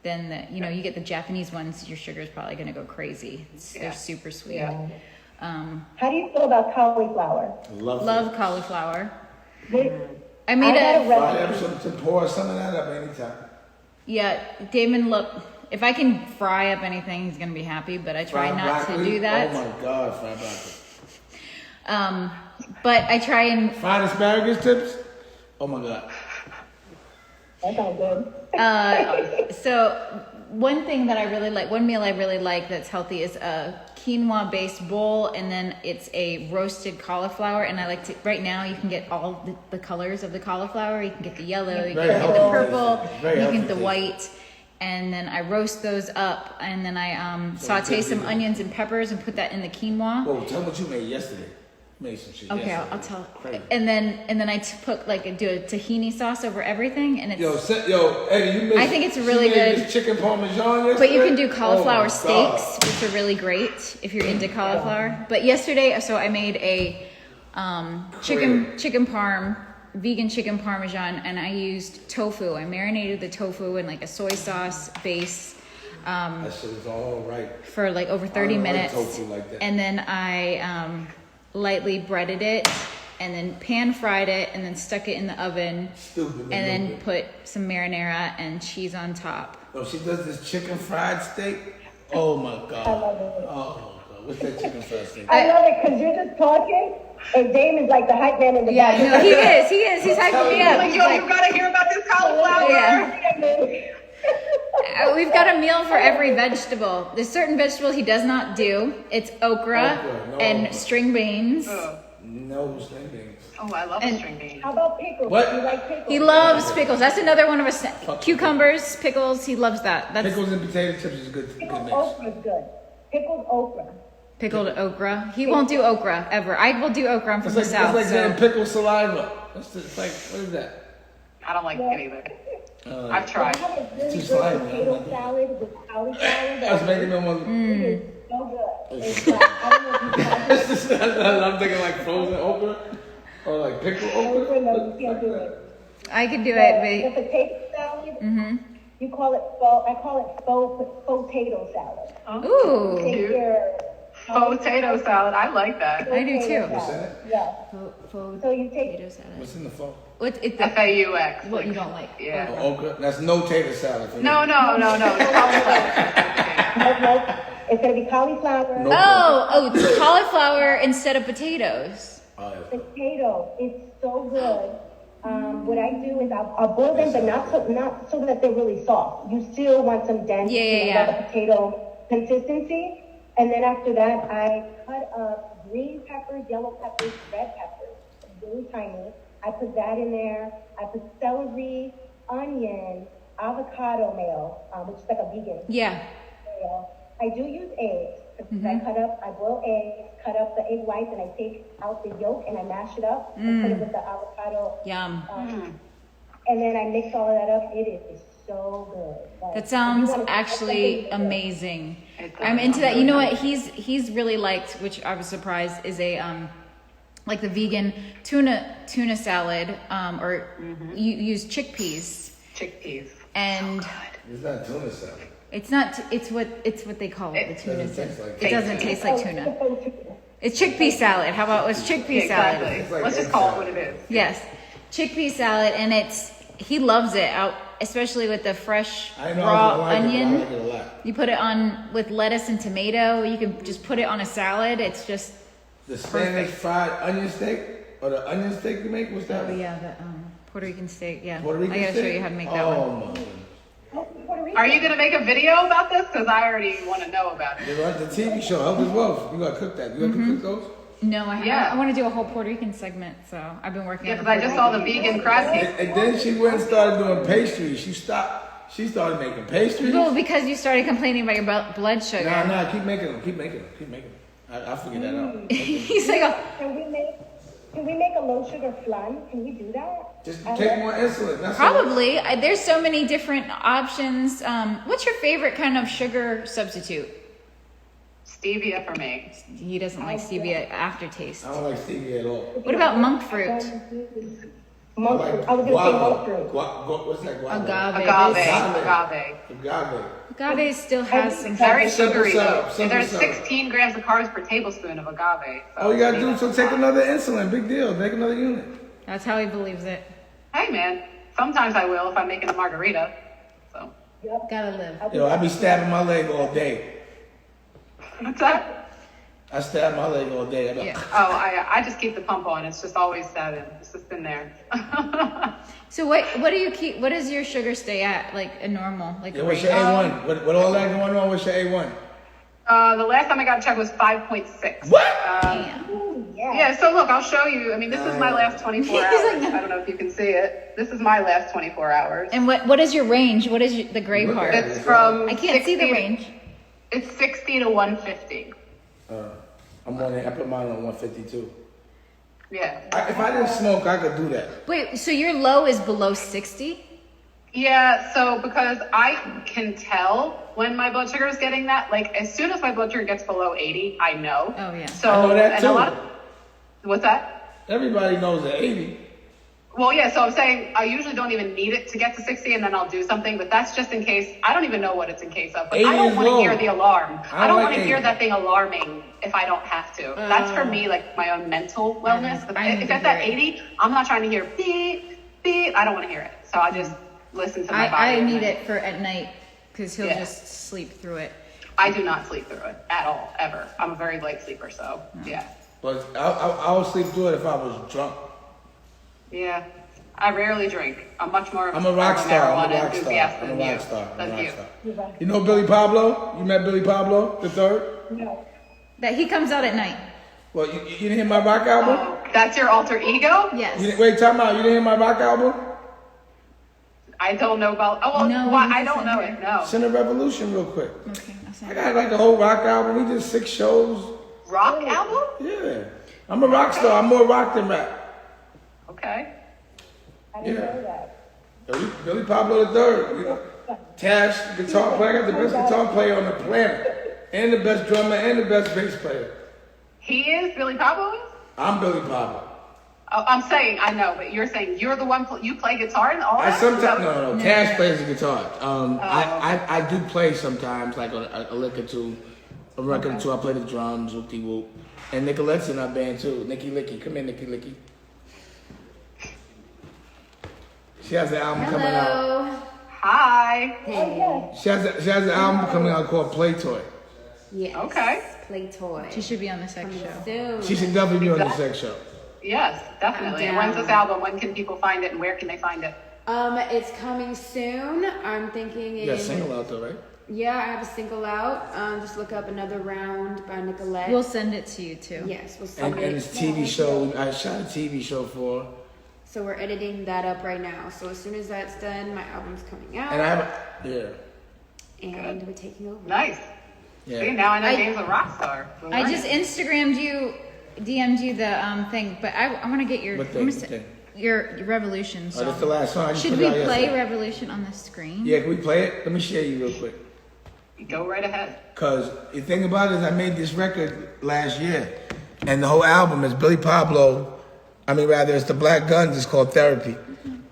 [SPEAKER 4] Then you get the Japanese ones, your sugar is probably going to go crazy. They're super sweet.
[SPEAKER 3] Yeah.
[SPEAKER 1] How do you feel about cauliflower?
[SPEAKER 4] Love cauliflower.
[SPEAKER 1] I made a
[SPEAKER 2] I'll
[SPEAKER 1] recipe.
[SPEAKER 2] have to pour some of that up anytime.
[SPEAKER 4] Yeah, Damon, look, if I can fry up anything, he's going to be happy, but I try
[SPEAKER 2] Fried
[SPEAKER 4] not
[SPEAKER 2] broccoli?
[SPEAKER 4] to do that.
[SPEAKER 2] Oh my God, fried broccoli.
[SPEAKER 4] But I try and
[SPEAKER 2] Fried asparagus tips? Oh my God.
[SPEAKER 1] That sounds good.
[SPEAKER 4] so one thing that I really like, one meal I really like that's healthy is a quinoa based bowl, and then it's a roasted cauliflower, and I like to, right now you can get all the colors of the cauliflower. You can get the yellow, you can get the purple,
[SPEAKER 2] Very
[SPEAKER 4] you can
[SPEAKER 2] healthy
[SPEAKER 4] get the
[SPEAKER 2] tasting.
[SPEAKER 4] white, and then I roast those up, and then I saute some onions and peppers and put that in the quinoa.
[SPEAKER 2] Whoa, tell me what you made yesterday. Made some shit
[SPEAKER 4] Okay,
[SPEAKER 2] yesterday.
[SPEAKER 4] I'll tell.
[SPEAKER 2] Crazy.
[SPEAKER 4] And then I put do a tahini sauce over everything, and it's.
[SPEAKER 2] Eddie, you made.
[SPEAKER 4] I think it's
[SPEAKER 2] she
[SPEAKER 4] really
[SPEAKER 2] made
[SPEAKER 4] good.
[SPEAKER 2] This chicken parmesan yesterday.
[SPEAKER 4] But you can do
[SPEAKER 2] Oh
[SPEAKER 4] cauliflower
[SPEAKER 2] my
[SPEAKER 4] steaks,
[SPEAKER 2] God.
[SPEAKER 4] which are really great if you're into cauliflower. But yesterday, so I made a vegan chicken parmesan, and I used tofu. I marinated the tofu in like a soy sauce base
[SPEAKER 2] That shit is all right.
[SPEAKER 4] for like over 30
[SPEAKER 2] I don't like
[SPEAKER 4] minutes.
[SPEAKER 2] tofu like that.
[SPEAKER 4] And then I lightly breaded it, and then pan fried it, and then stuck it in the oven,
[SPEAKER 2] Stupid.
[SPEAKER 4] and then put some marinara and cheese on top.
[SPEAKER 2] Oh, she does this chicken fried steak. Oh my God.
[SPEAKER 1] I love it.
[SPEAKER 2] Oh my God. What's that chicken fried steak?
[SPEAKER 1] I love it because you're just talking, and Damon's like the hype man in the
[SPEAKER 4] Yeah,
[SPEAKER 1] back.
[SPEAKER 4] no, he is. He's hyping me up.
[SPEAKER 3] Like,
[SPEAKER 4] He's
[SPEAKER 3] yo,
[SPEAKER 4] like,
[SPEAKER 3] you gotta hear about this cauliflower.
[SPEAKER 4] Yeah. We've got a meal for every vegetable. There's certain vegetables he does not do. It's okra
[SPEAKER 2] Okra, no
[SPEAKER 4] and
[SPEAKER 2] okra.
[SPEAKER 4] string beans.
[SPEAKER 2] No string beans.
[SPEAKER 3] Oh, I love
[SPEAKER 4] And-
[SPEAKER 3] string beans.
[SPEAKER 1] How about pickles?
[SPEAKER 2] What?
[SPEAKER 1] You like pickles?
[SPEAKER 4] He loves pickles. That's another one of his cucumbers, pickles. He loves that. That's
[SPEAKER 2] Pickles and potato chips is a good
[SPEAKER 1] Pickled
[SPEAKER 2] mix.
[SPEAKER 1] okra is good. Pickled okra.
[SPEAKER 4] pickled okra. He won't do okra ever. I will do okra. I'm from
[SPEAKER 2] It's
[SPEAKER 4] the
[SPEAKER 2] like,
[SPEAKER 4] south.
[SPEAKER 2] it's like
[SPEAKER 4] so-
[SPEAKER 2] getting pickled saliva. That's just like, what is that?
[SPEAKER 3] I don't like it either. I've
[SPEAKER 1] I
[SPEAKER 3] tried.
[SPEAKER 1] have a really
[SPEAKER 2] Too
[SPEAKER 1] good
[SPEAKER 2] slimy.
[SPEAKER 1] potato salad with cauliflower.
[SPEAKER 2] I was making them one.
[SPEAKER 1] It is so good. It's like, I don't know if you tried it.
[SPEAKER 2] I'm thinking like frozen okra or like pickled
[SPEAKER 1] Okra,
[SPEAKER 2] okra.
[SPEAKER 1] no, you can't do it.
[SPEAKER 4] I could do
[SPEAKER 1] The
[SPEAKER 4] it,
[SPEAKER 1] potato salad, you call it faux, I call it faux potato salad.
[SPEAKER 4] but ooh,
[SPEAKER 1] Take
[SPEAKER 3] Cute.
[SPEAKER 1] your
[SPEAKER 3] Potato salad. I like that.
[SPEAKER 4] I do too.
[SPEAKER 2] What's that?
[SPEAKER 1] Yeah.
[SPEAKER 4] faux
[SPEAKER 1] So you take,
[SPEAKER 4] potato salad.
[SPEAKER 2] What's in the phone?
[SPEAKER 4] What it's
[SPEAKER 3] FAUX.
[SPEAKER 4] what you don't like?
[SPEAKER 3] Yeah.
[SPEAKER 2] Okra. That's no tater salad for me.
[SPEAKER 3] No. It's cauliflower.
[SPEAKER 1] no, it's gonna be cauliflower,
[SPEAKER 2] No.
[SPEAKER 4] Oh, it's cauliflower instead of potatoes.
[SPEAKER 2] Oh, yeah.
[SPEAKER 1] potato. It's so good. What I do is I'll boil them, but not so that they're really soft. You still want some dense,
[SPEAKER 4] Yeah.
[SPEAKER 1] the potato consistency. And then after that, I cut up green peppers, yellow peppers, red peppers, really tiny. I put that in there. I put celery, onion, avocado mayo, which is like a vegan
[SPEAKER 4] Yeah.
[SPEAKER 1] mayo. I do use eggs. I boil eggs, cut up the egg whites, and I take out the yolk and I mash it up and put it with the avocado.
[SPEAKER 4] Yum.
[SPEAKER 1] And then I mix all of that up. It is so good. Like,
[SPEAKER 4] That
[SPEAKER 1] if
[SPEAKER 4] sounds
[SPEAKER 1] you wanna-
[SPEAKER 4] actually amazing.
[SPEAKER 3] It does
[SPEAKER 4] I'm into that.
[SPEAKER 3] sound
[SPEAKER 4] You know
[SPEAKER 3] really
[SPEAKER 4] what? He's really liked, which I was surprised, is a like the vegan tuna salad, or you use chickpeas,
[SPEAKER 3] Chickpeas.
[SPEAKER 4] and
[SPEAKER 2] It's not tuna salad.
[SPEAKER 4] it's not. It's what they call it. The tuna
[SPEAKER 2] doesn't taste
[SPEAKER 4] salad.
[SPEAKER 2] like
[SPEAKER 4] It doesn't
[SPEAKER 3] tuna.
[SPEAKER 4] taste like tuna. It's chickpea salad. How about it's chickpea salad?
[SPEAKER 3] Exactly.
[SPEAKER 2] It's like
[SPEAKER 3] Let's just
[SPEAKER 2] egg
[SPEAKER 3] call it
[SPEAKER 2] salad.
[SPEAKER 3] what it is.
[SPEAKER 4] Yes, chickpea salad, and he loves it out, especially with the fresh
[SPEAKER 2] I know I
[SPEAKER 4] raw
[SPEAKER 2] was like
[SPEAKER 4] onion.
[SPEAKER 2] it, but I like it a lot.
[SPEAKER 4] You put it on with lettuce and tomato. You can just put it on a salad. It's just
[SPEAKER 2] The Spanish fried onion steak or the onion steak you make? What's that?
[SPEAKER 4] oh yeah, the Puerto Rican steak. Yeah,
[SPEAKER 2] Puerto Rican
[SPEAKER 4] I gotta
[SPEAKER 2] steak?
[SPEAKER 4] show you how to make that
[SPEAKER 2] Oh
[SPEAKER 4] one.
[SPEAKER 2] my goodness.
[SPEAKER 3] Are you gonna make a video about this? Because I already want to know about it.
[SPEAKER 2] You know, the TV show, Help Us Wealth. You gotta cook that. You gotta cook those?
[SPEAKER 4] No,
[SPEAKER 3] Yeah.
[SPEAKER 4] I want to do a whole Puerto Rican segment, so I've been working
[SPEAKER 3] Yeah,
[SPEAKER 4] on
[SPEAKER 3] because I just saw the vegan crab cake.
[SPEAKER 2] And then she went and started doing pastries. She started making pastries.
[SPEAKER 4] Well, because you started complaining about your blood sugar.
[SPEAKER 2] Nah, keep making them. Keep making them. I'll figure that out.
[SPEAKER 4] He's like, oh,
[SPEAKER 1] Can we make a low sugar flan? Can we do that?
[SPEAKER 2] Just take more insulin. That's
[SPEAKER 4] probably. There's so many different options. What's your favorite kind of sugar substitute?
[SPEAKER 3] Stevia for me.
[SPEAKER 4] He doesn't like stevia aftertaste.
[SPEAKER 2] I don't like stevia at all.
[SPEAKER 4] What about monk fruit?
[SPEAKER 1] Monk
[SPEAKER 2] I
[SPEAKER 1] fruit.
[SPEAKER 2] like
[SPEAKER 1] I was gonna say monk fruit.
[SPEAKER 2] What's that? Guava.
[SPEAKER 4] Agave.
[SPEAKER 3] Agave.
[SPEAKER 4] Agave still has some
[SPEAKER 3] Very
[SPEAKER 2] Simple
[SPEAKER 3] sugary
[SPEAKER 2] syrup,
[SPEAKER 3] though.
[SPEAKER 2] simple
[SPEAKER 3] There's
[SPEAKER 2] syrup.
[SPEAKER 3] 16 grams of carbs per tablespoon of agave. So
[SPEAKER 2] All you gotta do is take another insulin. Big deal. Make another unit.
[SPEAKER 4] That's how he believes it.
[SPEAKER 3] Hey man, sometimes I will if I'm making a margarita. So
[SPEAKER 1] Yep.
[SPEAKER 4] Gotta live.
[SPEAKER 2] I be stabbing my leg all day.
[SPEAKER 3] what's that?
[SPEAKER 2] I stab my leg all day. I be like,
[SPEAKER 4] Yeah.
[SPEAKER 3] Oh, I just keep the pump on. It's just always stabbing. It's just in there.
[SPEAKER 4] So what do you keep? What does your sugar stay at? Like a normal, like
[SPEAKER 2] Yeah,
[SPEAKER 4] a
[SPEAKER 2] what's
[SPEAKER 4] range?
[SPEAKER 2] your A1? What all that going on? What's your A1?
[SPEAKER 3] The last time I got checked was 5.6.
[SPEAKER 2] What?
[SPEAKER 4] Damn.
[SPEAKER 1] Ooh, yeah.
[SPEAKER 3] Yeah, so look, I'll show you. I mean, this is my last 24
[SPEAKER 4] He's
[SPEAKER 3] hours.
[SPEAKER 4] like,
[SPEAKER 3] I don't know if you can see it. This is my last 24 hours.
[SPEAKER 4] And what is your range? What is the gray
[SPEAKER 2] Look
[SPEAKER 4] part?
[SPEAKER 2] at it.
[SPEAKER 3] It's from
[SPEAKER 4] I can't see the
[SPEAKER 3] 60
[SPEAKER 4] range.
[SPEAKER 3] It's 60 to 150.
[SPEAKER 2] I'm on it. I put mine on 152.
[SPEAKER 3] Yeah.
[SPEAKER 2] If I didn't smoke, I could do that.
[SPEAKER 4] Wait, so your low is below 60?
[SPEAKER 3] Yeah, so because I can tell when my blood sugar is getting that, like as soon as my blood sugar gets below 80, I know.
[SPEAKER 4] Oh, yeah.
[SPEAKER 3] So
[SPEAKER 2] I know that
[SPEAKER 3] and
[SPEAKER 2] too.
[SPEAKER 3] a lot of what's that?
[SPEAKER 2] Everybody knows that 80.
[SPEAKER 3] Well, yeah, so I'm saying I usually don't even need it to get to 60 and then I'll do something, but that's just in case. I don't even know what it's in case of, but
[SPEAKER 2] 80
[SPEAKER 3] I don't
[SPEAKER 2] is
[SPEAKER 3] want to
[SPEAKER 2] low.
[SPEAKER 3] hear the alarm.
[SPEAKER 2] I
[SPEAKER 3] I don't
[SPEAKER 2] like
[SPEAKER 3] want to hear
[SPEAKER 2] 80.
[SPEAKER 3] that thing alarming if I don't have to. That's for me, like my own mental wellness.
[SPEAKER 4] I need
[SPEAKER 3] If
[SPEAKER 4] to
[SPEAKER 3] it's at
[SPEAKER 4] hear it.
[SPEAKER 3] 80, I'm not trying to hear beep, beep. I don't want to hear it. So I just listen to my body.
[SPEAKER 4] I
[SPEAKER 3] at
[SPEAKER 4] need
[SPEAKER 3] night.
[SPEAKER 4] it for at night because he'll
[SPEAKER 3] Yeah.
[SPEAKER 4] just sleep through it.
[SPEAKER 3] I do not sleep through it at all, ever. I'm a very light sleeper, so yeah.
[SPEAKER 2] But I would sleep through it if I was drunk.
[SPEAKER 3] Yeah. I rarely drink. I'm much more
[SPEAKER 2] I'm a rock
[SPEAKER 3] of
[SPEAKER 2] star. I'm a
[SPEAKER 3] marijuana
[SPEAKER 2] rock
[SPEAKER 3] enthusiast
[SPEAKER 2] star. I'm
[SPEAKER 3] than
[SPEAKER 2] a
[SPEAKER 3] you.
[SPEAKER 2] rock star. I'm a
[SPEAKER 3] Than
[SPEAKER 2] rock
[SPEAKER 3] you.
[SPEAKER 2] star. You know Billy Pablo? You met Billy Pablo the third?
[SPEAKER 1] No.
[SPEAKER 4] That he comes out at night.
[SPEAKER 2] Well, you didn't hear my rock album?
[SPEAKER 3] Okay. That's your alter ego?
[SPEAKER 4] Yes.
[SPEAKER 2] Wait, time out. You didn't hear my rock album?
[SPEAKER 3] I don't know about. Oh, well,
[SPEAKER 4] No,
[SPEAKER 3] why,
[SPEAKER 4] we
[SPEAKER 3] I
[SPEAKER 4] need to
[SPEAKER 3] don't know
[SPEAKER 4] send
[SPEAKER 3] it. No.
[SPEAKER 2] Send a Revolution real quick.
[SPEAKER 4] Okay, I'll send
[SPEAKER 2] I
[SPEAKER 4] it.
[SPEAKER 2] got like a whole rock album. We did 6 shows.
[SPEAKER 3] Rock album?
[SPEAKER 2] Yeah. I'm a rock star. I'm more rock than rap.
[SPEAKER 3] Okay.
[SPEAKER 1] I didn't
[SPEAKER 2] Yeah.
[SPEAKER 1] know that.
[SPEAKER 2] Billy Pablo III. You know, Tash, guitar player. I got the best guitar player on the planet. And the best drummer and the best bass player.
[SPEAKER 3] He is Billy Pablo?
[SPEAKER 2] I'm Billy Pablo.
[SPEAKER 3] Oh, I'm saying I know, but you're saying you're the one. You play guitar and all
[SPEAKER 2] I
[SPEAKER 3] that?
[SPEAKER 2] sometimes no. Tash plays the guitar.
[SPEAKER 3] Oh.
[SPEAKER 2] I do play sometimes, like a lick or two, a record or two. I play the drums, whoopty whoop, and Nicolette's in our band too. Nikki Licky, come in, Nikki Licky. She has an album coming out.
[SPEAKER 4] Hello.
[SPEAKER 3] Hi.
[SPEAKER 1] Oh,
[SPEAKER 2] She has an album coming out called Play Toy.
[SPEAKER 6] Yes.
[SPEAKER 3] Okay.
[SPEAKER 6] Play toy.
[SPEAKER 4] She should be on the sex show.
[SPEAKER 2] She should definitely be on the sex show.
[SPEAKER 3] Yes, definitely.
[SPEAKER 6] I'm
[SPEAKER 3] And when's
[SPEAKER 6] down.
[SPEAKER 3] this album? When can people find it, and where can they find it?
[SPEAKER 6] It's coming soon. I'm thinking
[SPEAKER 2] You got a
[SPEAKER 6] in.
[SPEAKER 2] single out though, right?
[SPEAKER 6] Yeah, I have a single out. Just look up Another Round by Nicolette.
[SPEAKER 4] We'll send it to you too.
[SPEAKER 6] Yes, we'll
[SPEAKER 2] And,
[SPEAKER 6] send
[SPEAKER 2] and
[SPEAKER 6] it.
[SPEAKER 2] it's TV show. I shot a TV show for her.
[SPEAKER 6] So we're editing that up right now. So as soon as that's done, my album's coming out.
[SPEAKER 2] And I have
[SPEAKER 6] and we're taking over.
[SPEAKER 3] Nice.
[SPEAKER 2] yeah.
[SPEAKER 3] See, now I know
[SPEAKER 4] I-
[SPEAKER 3] Dave's a rock star. We're
[SPEAKER 4] I
[SPEAKER 3] learning.
[SPEAKER 4] just Instagrammed you, DM'd you the thing, but I want to get your
[SPEAKER 2] What
[SPEAKER 4] I'm
[SPEAKER 2] thing?
[SPEAKER 4] gonna
[SPEAKER 2] What
[SPEAKER 4] say-
[SPEAKER 2] thing?
[SPEAKER 4] your Revolution
[SPEAKER 2] Oh, that's the
[SPEAKER 4] song.
[SPEAKER 2] last song. I just
[SPEAKER 4] Should
[SPEAKER 2] put
[SPEAKER 4] we
[SPEAKER 2] it out
[SPEAKER 4] play
[SPEAKER 2] yesterday.
[SPEAKER 4] Revolution on the screen?
[SPEAKER 2] Yeah, can we play it? Let me share you real quick.
[SPEAKER 3] Go right ahead.
[SPEAKER 2] Cause the thing about it is I made this record last year, and the whole album is Billy Pablo. I mean, rather, it's the Black Guns. It's called Therapy,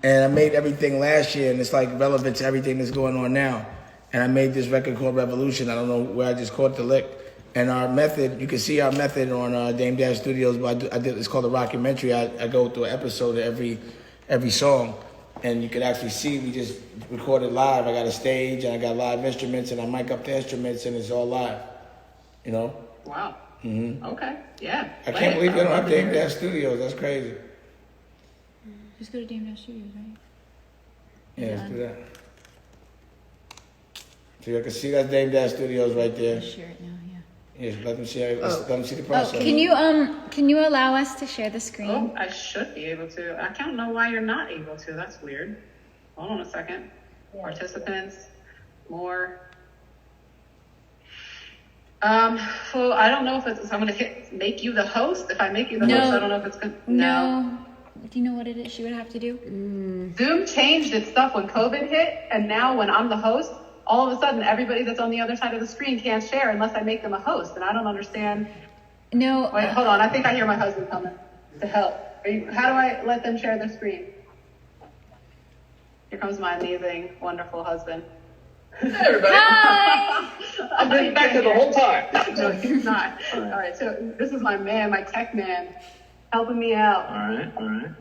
[SPEAKER 2] and I made everything last year, and it's like relevant to everything that's going on now. And I made this record called Revolution. I don't know where I just caught the lick. And our method, you can see our method on Dame Dash Studios. But I did. It's called a rockumentary. I go through an episode of every song, and you can actually see we just recorded live. I got a stage and I got live instruments, and I mic up the instruments, and it's all live. You know.
[SPEAKER 3] Wow. Okay. Yeah.
[SPEAKER 2] I
[SPEAKER 3] Play
[SPEAKER 2] can't
[SPEAKER 3] it.
[SPEAKER 2] believe they
[SPEAKER 3] I'd
[SPEAKER 2] don't
[SPEAKER 3] love
[SPEAKER 2] have
[SPEAKER 3] to hear
[SPEAKER 2] Dame
[SPEAKER 3] it.
[SPEAKER 2] Dash Studios. That's crazy.
[SPEAKER 4] Just go to Dame Dash Studios, right?
[SPEAKER 2] Yeah, let's do that. So you can see that Dame Dash Studios right there.
[SPEAKER 4] Share it now, yeah.
[SPEAKER 2] Yes, let them see. Let them see the
[SPEAKER 4] Oh,
[SPEAKER 2] process.
[SPEAKER 4] can you allow us to share the screen?
[SPEAKER 3] Oh, I should be able to. I don't know why you're not able to. That's weird. Hold on a second. Participants, more. Well, I don't know if it's. So I'm gonna hit make you the host. If I make you the
[SPEAKER 4] No.
[SPEAKER 3] host, I don't know if it's gonna.
[SPEAKER 4] No. Do you know what it is she would have to do?
[SPEAKER 3] Zoom changed its stuff when COVID hit, and now when I'm the host, all of a sudden everybody that's on the other side of the screen can't share unless I make them a host, and I don't understand.
[SPEAKER 4] No.
[SPEAKER 3] Wait, hold on. I think I hear my husband coming to help. How do I let them share their screen? Here comes my amazing, wonderful husband.
[SPEAKER 7] Hey, everybody.
[SPEAKER 4] Hi.
[SPEAKER 7] I've been back there the whole time.
[SPEAKER 3] No, he's not. All right, so this is my man, my tech man, helping me out.
[SPEAKER 7] All right.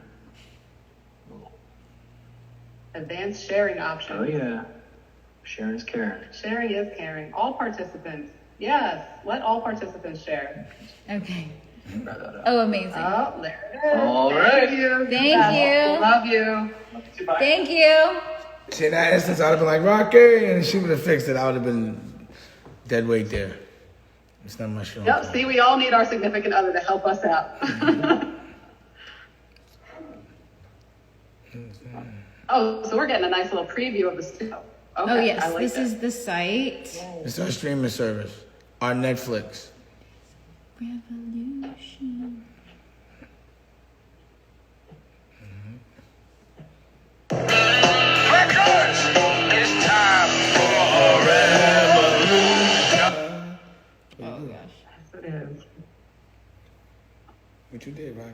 [SPEAKER 3] Advanced sharing option.
[SPEAKER 7] Oh, yeah. Sharon's caring.
[SPEAKER 3] Sharing is caring. All participants. Yes, let all participants share.
[SPEAKER 4] Okay.
[SPEAKER 7] Grab that up.
[SPEAKER 4] Oh, amazing.
[SPEAKER 3] Oh, there it is.
[SPEAKER 7] All
[SPEAKER 3] Thank
[SPEAKER 7] right.
[SPEAKER 3] you.
[SPEAKER 4] Thank you.
[SPEAKER 3] Love you.
[SPEAKER 7] Bye.
[SPEAKER 4] Thank you.
[SPEAKER 2] See, in that instance, I'd have been like, Rocky, and she would have fixed it. I would have been dead weight there. It's not my show.
[SPEAKER 3] Yep, see, we all need our significant other to help us out. Oh, so we're getting a nice little preview of the studio. Okay,
[SPEAKER 4] Oh yes,
[SPEAKER 3] I like
[SPEAKER 4] this
[SPEAKER 3] that.
[SPEAKER 4] is the site.
[SPEAKER 2] It's our streaming service, our Netflix.
[SPEAKER 4] Revolution.
[SPEAKER 8] It's time for a revolution.
[SPEAKER 4] Oh gosh,
[SPEAKER 3] Yes, it is.
[SPEAKER 2] What you did, Rocky?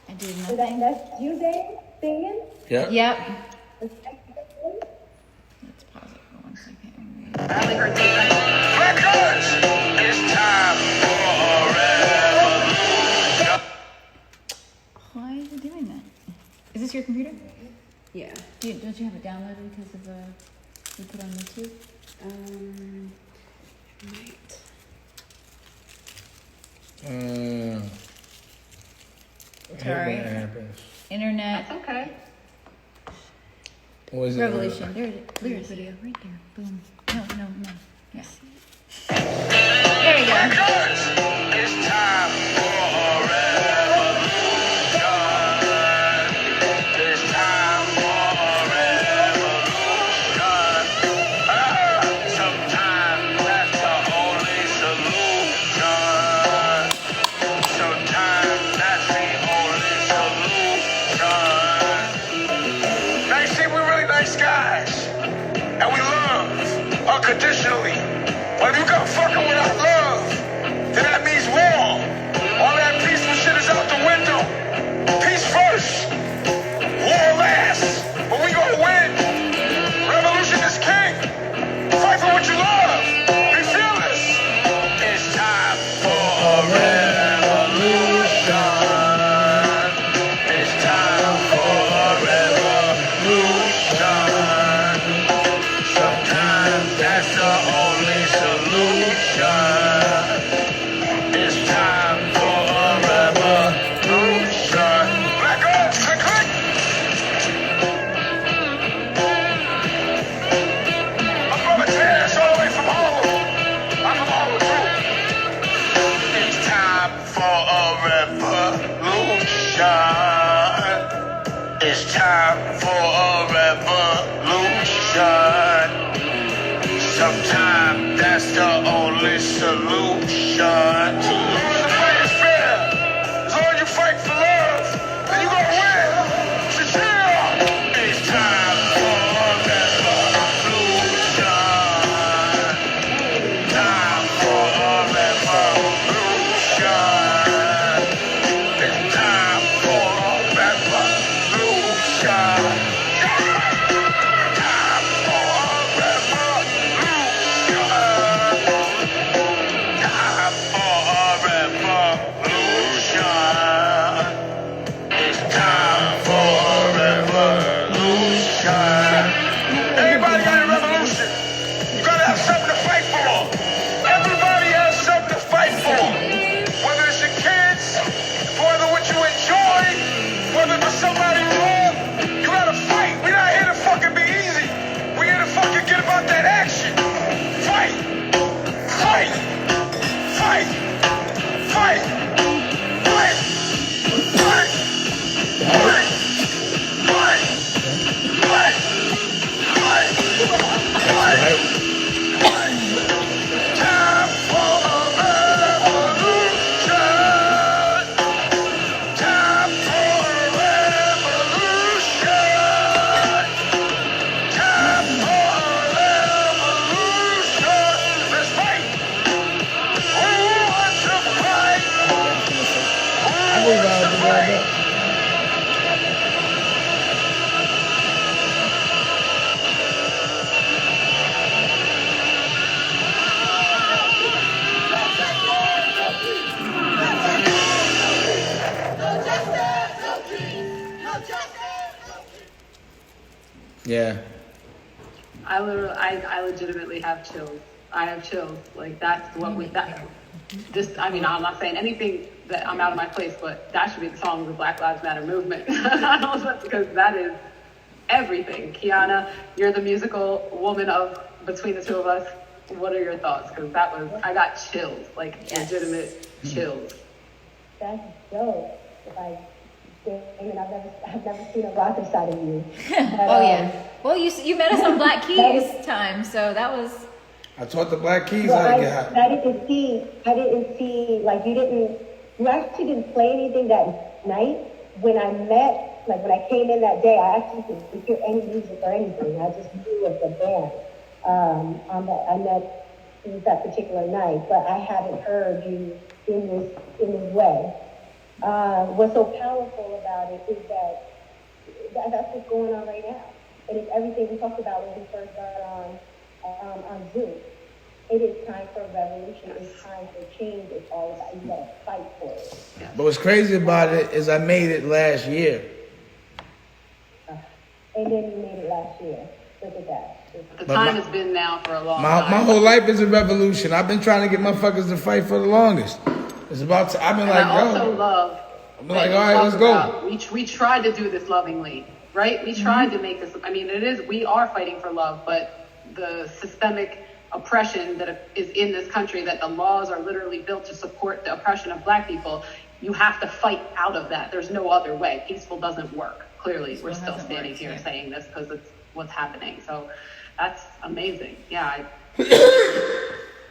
[SPEAKER 4] I did
[SPEAKER 1] So
[SPEAKER 4] nothing.
[SPEAKER 1] that's you, Dave, singing?
[SPEAKER 2] Yep.
[SPEAKER 4] Yep.
[SPEAKER 1] The second one?
[SPEAKER 4] Let's pause it for 1 second.
[SPEAKER 3] I only heard 2 seconds.
[SPEAKER 8] Records. It's time for a revolution.
[SPEAKER 4] Why is it doing that? Is this your computer?
[SPEAKER 6] Yeah.
[SPEAKER 4] Don't you have it downloaded because of you put on YouTube?
[SPEAKER 6] Right.
[SPEAKER 4] Sorry.
[SPEAKER 2] That happens.
[SPEAKER 4] Internet
[SPEAKER 3] That's okay.
[SPEAKER 2] What is it?
[SPEAKER 4] Revolution. There it is. Lyrics video right there. Boom. No. Yes. There we go.
[SPEAKER 8] Records. It's time for a revolution. unconditionally. But if you got fucking without love, then that means war. All that peaceful shit is out the window. Peace first, war last. But we gonna win. Revolution is king. Fight for what you love. Be fearless. It's time for a revolution. It's time for a revolution. Sometimes that's the only solution. It's time for a revolution. Black Ops, click, click. My brother Taz, all the way from Harlem. I'm from Harlem too. It's time for a revolution. It's time for a revolution. Sometimes that's the only solution. To lose the fight is fair. As long as you fight for love, then you gonna win. So chill. It's time for a revolution. Time for a revolution. It's time for a revolution. Time for a revolution. Time for a revolution. It's time for a revolution. Everybody got a revolution. You gotta have something to fight for. Everybody has something to fight for. Whether it's your kids, whether what you enjoy, whether it's somebody you love, you gotta fight. We're not here to fucking be easy. We're here to fucking get about that action. Fight. Fight. Fight. Fight. Fight. Fight. Fight. Fight. Fight. Fight. Fight. Fight. Time for a revolution. Time for a revolution. Time for a revolution. Let's fight. Who wants to fight? Who wants to fight?
[SPEAKER 2] Yeah.
[SPEAKER 3] I legitimately have chills. I have chills. Like that's what we that. Just I mean I'm not saying anything that I'm out of my place, but that should be the song of the Black Lives Matter movement. Because that is everything. Kiana, you're the musical woman of between the two of us. What are your thoughts? Because that was I got chills, like legitimate chills.
[SPEAKER 1] That's dope. Like, Damon, I've never seen a rocker side of you. But,
[SPEAKER 4] Oh yeah. Well, you met us on Black Keys time, so that was.
[SPEAKER 2] I taught the Black Keys
[SPEAKER 1] Well,
[SPEAKER 2] how to get hot.
[SPEAKER 1] I didn't see, like, you actually didn't play anything that night. When I met, like, when I came in that day, I actually didn't hear any music or anything. I just knew of the band. I met that particular night, but I haven't heard you in this way. What's so powerful about it is that's what's going on right now. And it's everything we talked about when we first got on Zoom. It is time for a revolution. It's time for change. It's all about, you gotta fight for it.
[SPEAKER 2] But what's crazy about it is I made it last year.
[SPEAKER 1] And then you made it last year. Look at that.
[SPEAKER 3] The time has been now for a long
[SPEAKER 2] My
[SPEAKER 3] time.
[SPEAKER 2] whole life is a revolution. I've been trying to get motherfuckers to fight for the longest. It's about to, I've been
[SPEAKER 3] And
[SPEAKER 2] like,
[SPEAKER 3] I also
[SPEAKER 2] yo.
[SPEAKER 3] love.
[SPEAKER 2] I'm like, all right, let's go.
[SPEAKER 3] We tried to do this lovingly, right? We tried to make this. I mean, we are fighting for love, but the systemic oppression that is in this country, that the laws are literally built to support the oppression of Black people, you have to fight out of that. There's no other way. Peaceful doesn't work. Clearly, we're still standing here saying this because it's what's happening. So that's amazing. Yeah.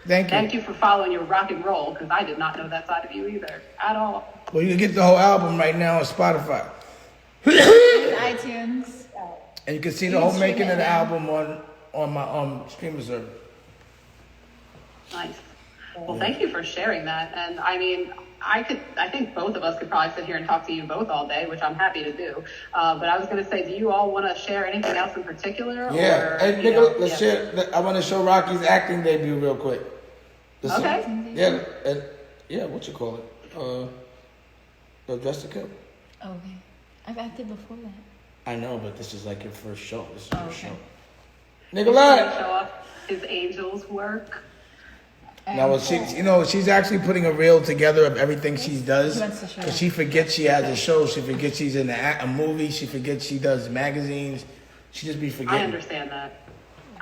[SPEAKER 3] Thank you for following your rock and roll, because I did not know that side of you either at all.
[SPEAKER 2] Well, you can get the whole album right now on Spotify.
[SPEAKER 4] iTunes.
[SPEAKER 2] And you can see the whole making of the album on my streaming service.
[SPEAKER 3] Nice. Well, thank you for sharing that. And I mean, I think both of us could probably sit here and talk to you both all day, which I'm happy to do. But I was going to say, do you all want to share anything else in particular?
[SPEAKER 2] Yeah.
[SPEAKER 3] Or,
[SPEAKER 2] Hey, Nicola, let's share. I want to show Rocky's acting debut real quick.
[SPEAKER 3] Okay.
[SPEAKER 2] Yeah, what you call it? Dress to Kill.
[SPEAKER 4] Okay. I've acted before that.
[SPEAKER 2] I know, but this is like your first show. This is your
[SPEAKER 4] Okay.
[SPEAKER 2] show.
[SPEAKER 3] Show
[SPEAKER 2] Nicola!
[SPEAKER 3] off his angel's work.
[SPEAKER 2] No, she's actually putting a reel together of everything she does.
[SPEAKER 4] She wants to show.
[SPEAKER 2] Because she forgets she has a show. She forgets she's in a movie. She forgets she does magazines. She just be forgetting.
[SPEAKER 3] I understand that.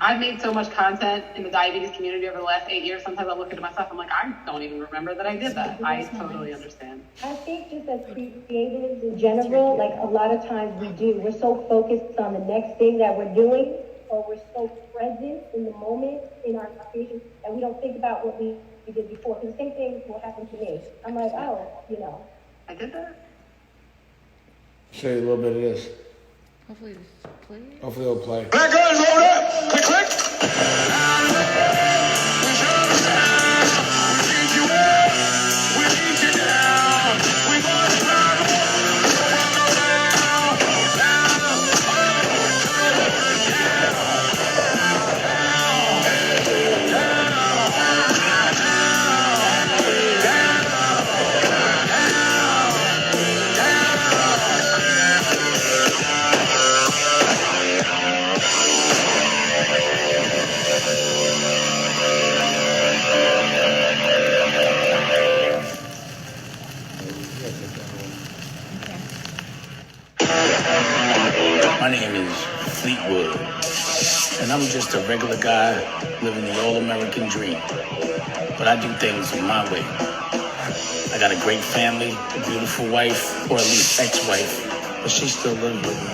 [SPEAKER 3] I've made so much content in the diabetes community over the last 8 years. Sometimes I look into myself, I'm like, I don't even remember that I did that. I totally understand.
[SPEAKER 1] I think just as creatives in general, like a lot of times we do, we're so focused on the next thing that we're doing, or we're so present in the moment in our creation that we don't think about what we did before. Because the same thing will happen to me. I'm like, oh,
[SPEAKER 3] I did that.
[SPEAKER 2] Show you a little bit of this.
[SPEAKER 4] Hopefully this plays.
[SPEAKER 2] Hopefully it'll play.
[SPEAKER 8] Black guys, hold up. Click, click. We need you up. We need you down. We want to run
[SPEAKER 2] My name is Fleetwood, and I'm just a regular guy living the all-American dream. But I do things my way. I got a great family, a beautiful wife, or at least ex-wife, but she still lives with me.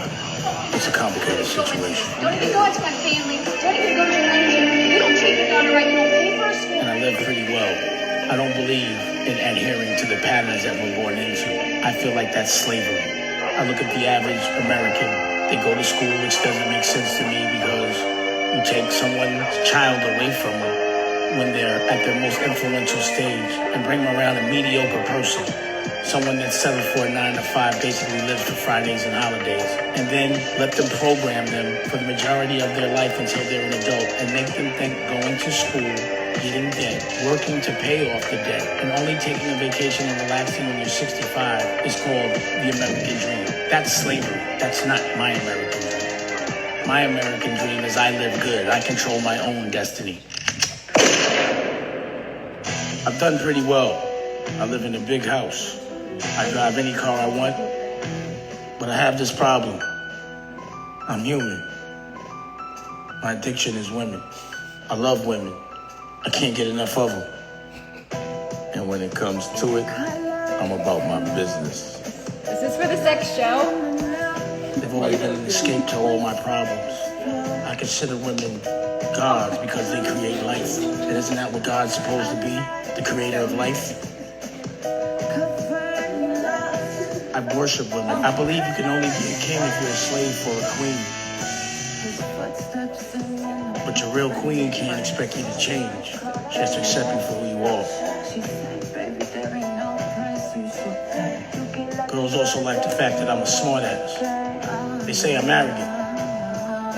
[SPEAKER 2] It's a complicated situation.
[SPEAKER 9] Don't even go out to my family. Don't even go to your manager. You don't treat your daughter right. You don't pay for her school.
[SPEAKER 2] And I live pretty well. I don't believe in adhering to the patterns that we're born into. I feel like that's slavery. I look at the average American. They go to school, which doesn't make sense to me because you take someone's child away from them when they're at their most influential stage and bring them around a mediocre person. Someone that's settled for a 9 to 5, basically lives for Fridays and holidays, and then let them program them for the majority of their life until they're an adult and make them think going to school, getting debt, working to pay off the debt, and only taking a vacation and relaxing when you're 65 is called the American dream. That's slavery. That's not my American dream. My American dream is I live good. I control my own destiny. I've done pretty well. I live in a big house. I drive any car I want, but I have this problem. I'm human. My addiction is women. I love women. I can't get enough of them. And when it comes to it, I'm about my business.
[SPEAKER 4] Is this for the sex show?
[SPEAKER 2] They've always been an escape to all my problems. I consider women gods because they create life. And isn't that what God's supposed to be? The creator of life? I worship women. I believe you can only be a king if you're a slave for a queen. But your real queen can't expect you to change. She has to accept you for who you are. Girls also like the fact that I'm a smartass. They say I'm arrogant.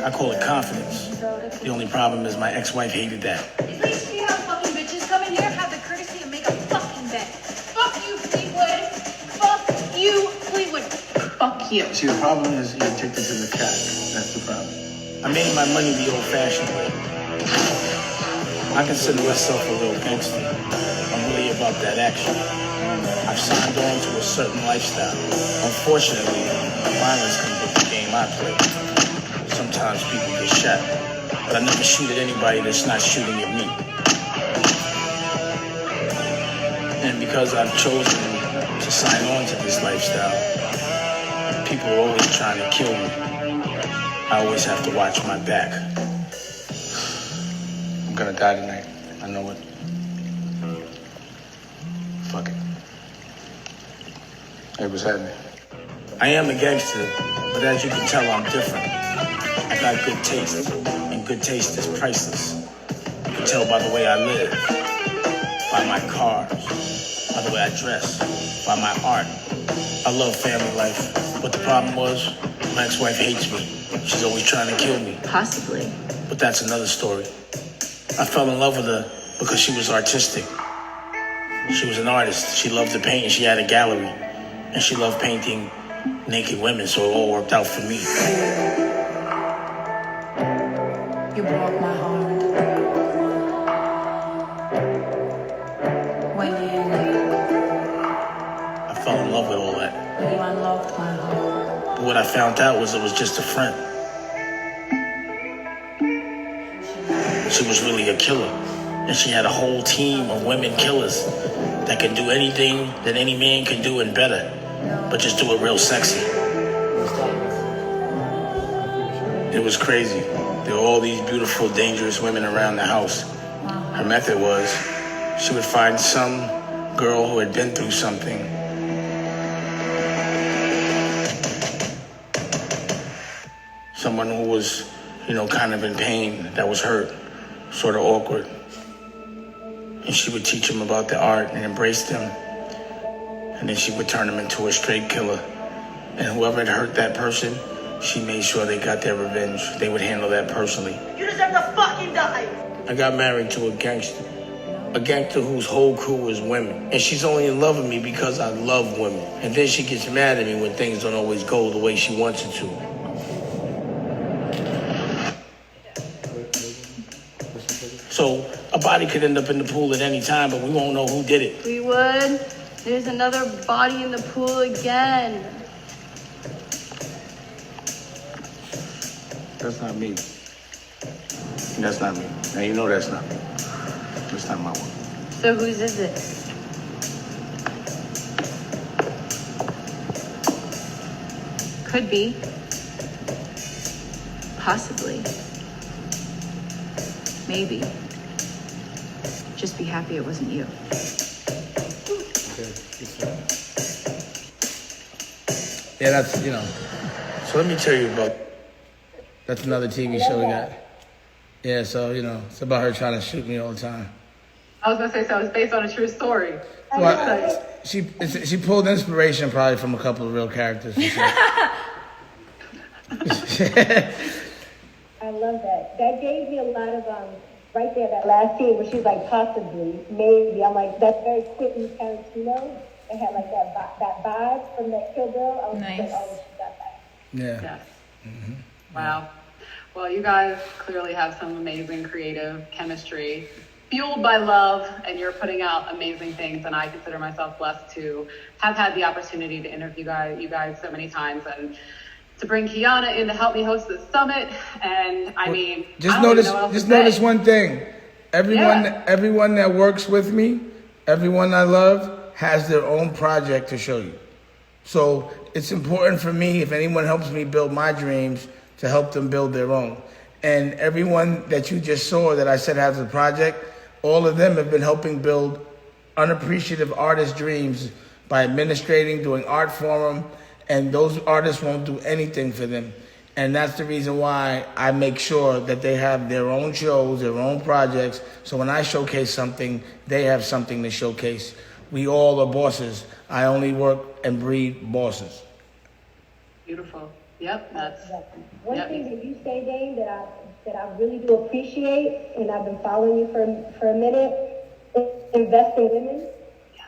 [SPEAKER 2] I call it confidence. The only problem is my ex-wife hated that.
[SPEAKER 9] At least you have fucking bitches come in here, have the courtesy to make a fucking bed. Fuck you, Fleetwood. Fuck you, Fleetwood.
[SPEAKER 3] Fuck you.
[SPEAKER 2] See, the problem is you're addicted to the cat. That's the problem. I made my money the old-fashioned way. I consider myself a real gangster. I'm really about that action. I've signed on to a certain lifestyle. Unfortunately, violence comes with the game I play. Sometimes people get shot, but I never shoot at anybody that's not shooting at me. And because I've chosen to sign on to this lifestyle, people are always trying to kill me. I always have to watch my back. I'm gonna die tonight. I know it. Fuck it. Hey, what's happening? I am a gangster, but as you can tell, I'm different. I got good taste, and good taste is priceless. You can tell by the way I live. by my cars, by the way I dress, by my art. I love family life, but the problem was my ex-wife hates me. She's always trying to kill me.
[SPEAKER 4] Possibly.
[SPEAKER 2] But that's another story. I fell in love with her because she was artistic. She was an artist. She loved to paint and she had a gallery. And she loved painting naked women, so it all worked out for me.
[SPEAKER 10] You broke my heart. When
[SPEAKER 2] I fell in love with all that.
[SPEAKER 10] you unlocked my heart.
[SPEAKER 2] But what I found out was it was just a friend. She was really a killer. And she had a whole team of women killers that could do anything that any man can do and better, but just do it real sexy. It was crazy. There were all these beautiful, dangerous women around the house. Her method was she would find some girl who had been through something. Someone who was, kind of in pain, that was hurt, sort of awkward. And she would teach them about the art and embrace them. And then she would turn them into a straight killer. And whoever had hurt that person, she made sure they got their revenge. They would handle that personally.
[SPEAKER 9] You deserve to fucking die!
[SPEAKER 2] I got married to a gangster whose whole crew was women. And she's only in love with me because I love women. And then she gets mad at me when things don't always go the way she wants it to. So a body could end up in the pool at any time, but we won't know who did it.
[SPEAKER 6] We would. There's another body in the pool again.
[SPEAKER 2] That's not me. That's not me. Now you know that's not me. That's not my one.
[SPEAKER 6] So whose is it? Could be. Possibly. Maybe. Just be happy it wasn't you.
[SPEAKER 2] Yeah, that's, So let me tell you about, that's another TV show we got. Yeah, so, it's about her trying to shoot me all the time.
[SPEAKER 3] I was gonna say, so it's based on a true story.
[SPEAKER 2] Well, she pulled inspiration probably from a couple of real characters. For sure.
[SPEAKER 1] I love that. That gave me a lot of, right there, that last scene where she's like, possibly, maybe. I'm like, that's very Quentin Tarantino. It had like that vibe from that Kill Bill. I was
[SPEAKER 4] Nice.
[SPEAKER 1] like, oh, she got that.
[SPEAKER 2] Yeah.
[SPEAKER 3] Yes. Wow. Well, you guys clearly have some amazing creative chemistry, fueled by love, and you're putting out amazing things. And I consider myself blessed to have had the opportunity to interview you guys so many times, and to bring Kiana in to help me host this summit. And I mean,
[SPEAKER 2] just
[SPEAKER 3] I don't even
[SPEAKER 2] notice,
[SPEAKER 3] know what else to
[SPEAKER 2] just
[SPEAKER 3] say.
[SPEAKER 2] notice one thing. Everyone that works with me, everyone I love, has their own project to show you. So it's important for me, if anyone helps me build my dreams, to help them build their own. And everyone that you just saw that I said has a project, all of them have been helping build unappreciative artist dreams by administrating, doing art for them, and those artists won't do anything for them. And that's the reason why I make sure that they have their own shows, their own projects, so when I showcase something, they have something to showcase. We all are bosses. I only work and breed bosses.
[SPEAKER 3] Beautiful. Yep, that's.
[SPEAKER 1] One thing that you say, Dane, that I really do appreciate, and I've been following you for a minute, is invest in women.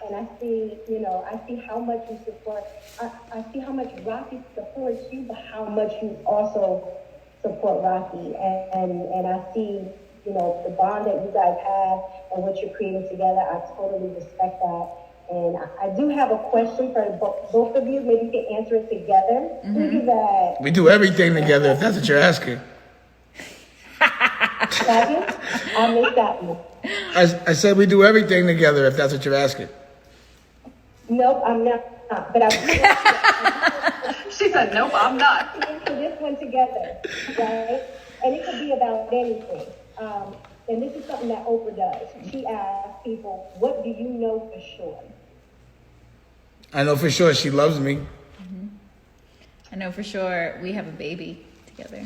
[SPEAKER 1] And I see, I see how much you support. I see how much Rocky supports you, but how much you also support Rocky. And I see, the bond that you guys have and what you're creating together. I totally respect that. And I do have a question for both of you. Maybe you can answer it together. Who do that?
[SPEAKER 2] We do everything together, if that's what you're asking.
[SPEAKER 1] I missed that one.
[SPEAKER 2] I said we do everything together, if that's what you're asking.
[SPEAKER 1] Nope, I'm not. But I
[SPEAKER 3] She said, nope, I'm not.
[SPEAKER 1] answer this one together, right? And it could be about anything. And this is something that Oprah does. She asks people, what do you know for sure?
[SPEAKER 2] I know for sure she loves me.
[SPEAKER 4] I know for sure we have a baby together.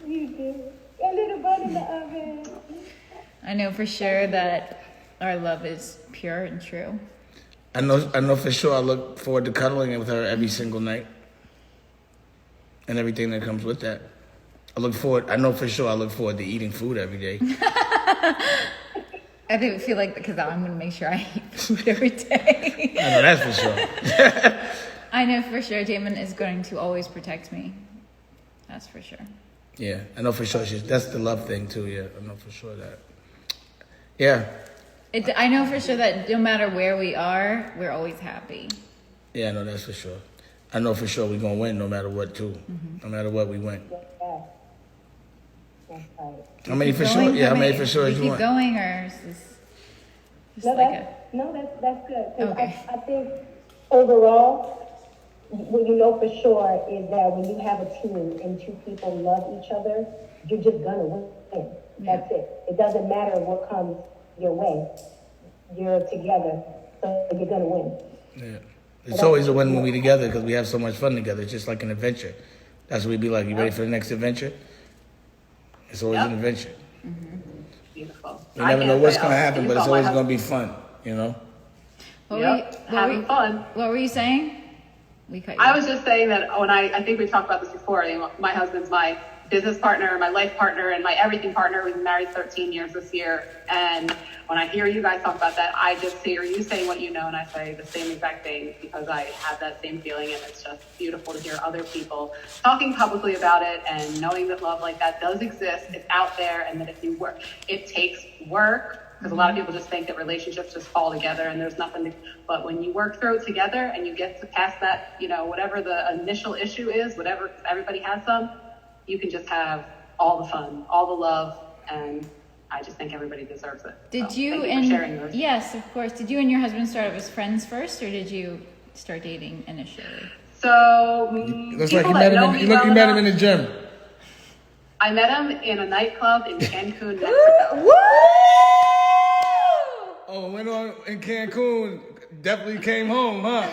[SPEAKER 1] You do. A little bun in the oven.
[SPEAKER 4] I know for sure that our love is pure and true.
[SPEAKER 2] I know for sure I look forward to cuddling with her every single night. And everything that comes with that. I know for sure I look forward to eating food every day.
[SPEAKER 4] I feel like, because I'm going to make sure I eat food every day.
[SPEAKER 2] I know that's for sure.
[SPEAKER 4] I know for sure Damon is going to always protect me. That's for sure.
[SPEAKER 2] Yeah, I know for sure. That's the love thing too, yeah. I know for sure that. Yeah.
[SPEAKER 4] I know for sure that no matter where we are, we're always happy.
[SPEAKER 2] Yeah, I know that's for sure. I know for sure we're going to win no matter what, too. No matter what, we win.
[SPEAKER 1] Yeah. That's right.
[SPEAKER 2] How many for sure? Yeah, how many for sure
[SPEAKER 4] do
[SPEAKER 2] you
[SPEAKER 4] keep
[SPEAKER 2] want?
[SPEAKER 4] going, or is this just
[SPEAKER 1] No, that's good. 'Cause
[SPEAKER 4] Okay.
[SPEAKER 1] I think overall, what you know for sure is that when you have a team and two people love each other, you're just gonna win. That's it. It doesn't matter what comes your way. You're together, so you're gonna win.
[SPEAKER 2] Yeah. It's always a win when we're together because we have so much fun together. It's just like an adventure. That's what we'd be like. You ready for the next adventure? It's always an adventure.
[SPEAKER 3] Beautiful.
[SPEAKER 2] You never know what's going to happen, but it's always going to be fun, you know?
[SPEAKER 3] Having fun.
[SPEAKER 4] What were you saying? We cut you
[SPEAKER 3] I
[SPEAKER 4] off.
[SPEAKER 3] was just saying that when I think we talked about this before. You know, my husband's my business partner, my life partner, and my everything partner. We've been married 13 years this year. And when I hear you guys talk about that, I just hear you saying what you know, and I say the same exact thing because I have that same feeling, and it's just beautiful to hear other people talking publicly about it and knowing that love like that does exist. It's out there, and that if you work, it takes work. Because a lot of people just think that relationships just fall together and there's nothing to, but when you work through it together and you get to pass that, you know, whatever the initial issue is, whatever, everybody has some, you can just have all the fun, all the love, and I just think everybody deserves it.
[SPEAKER 4] Did
[SPEAKER 3] So,
[SPEAKER 4] you
[SPEAKER 3] thank
[SPEAKER 4] and
[SPEAKER 3] for sharing those.
[SPEAKER 4] yes, of course. Did you and your husband start out as friends first, or did you start dating initially?
[SPEAKER 3] So,
[SPEAKER 2] Looks like you met him in the gym.
[SPEAKER 3] I met him in a nightclub in Cancun, Mexico.
[SPEAKER 2] Oh, went on in Cancun. Definitely came home, huh?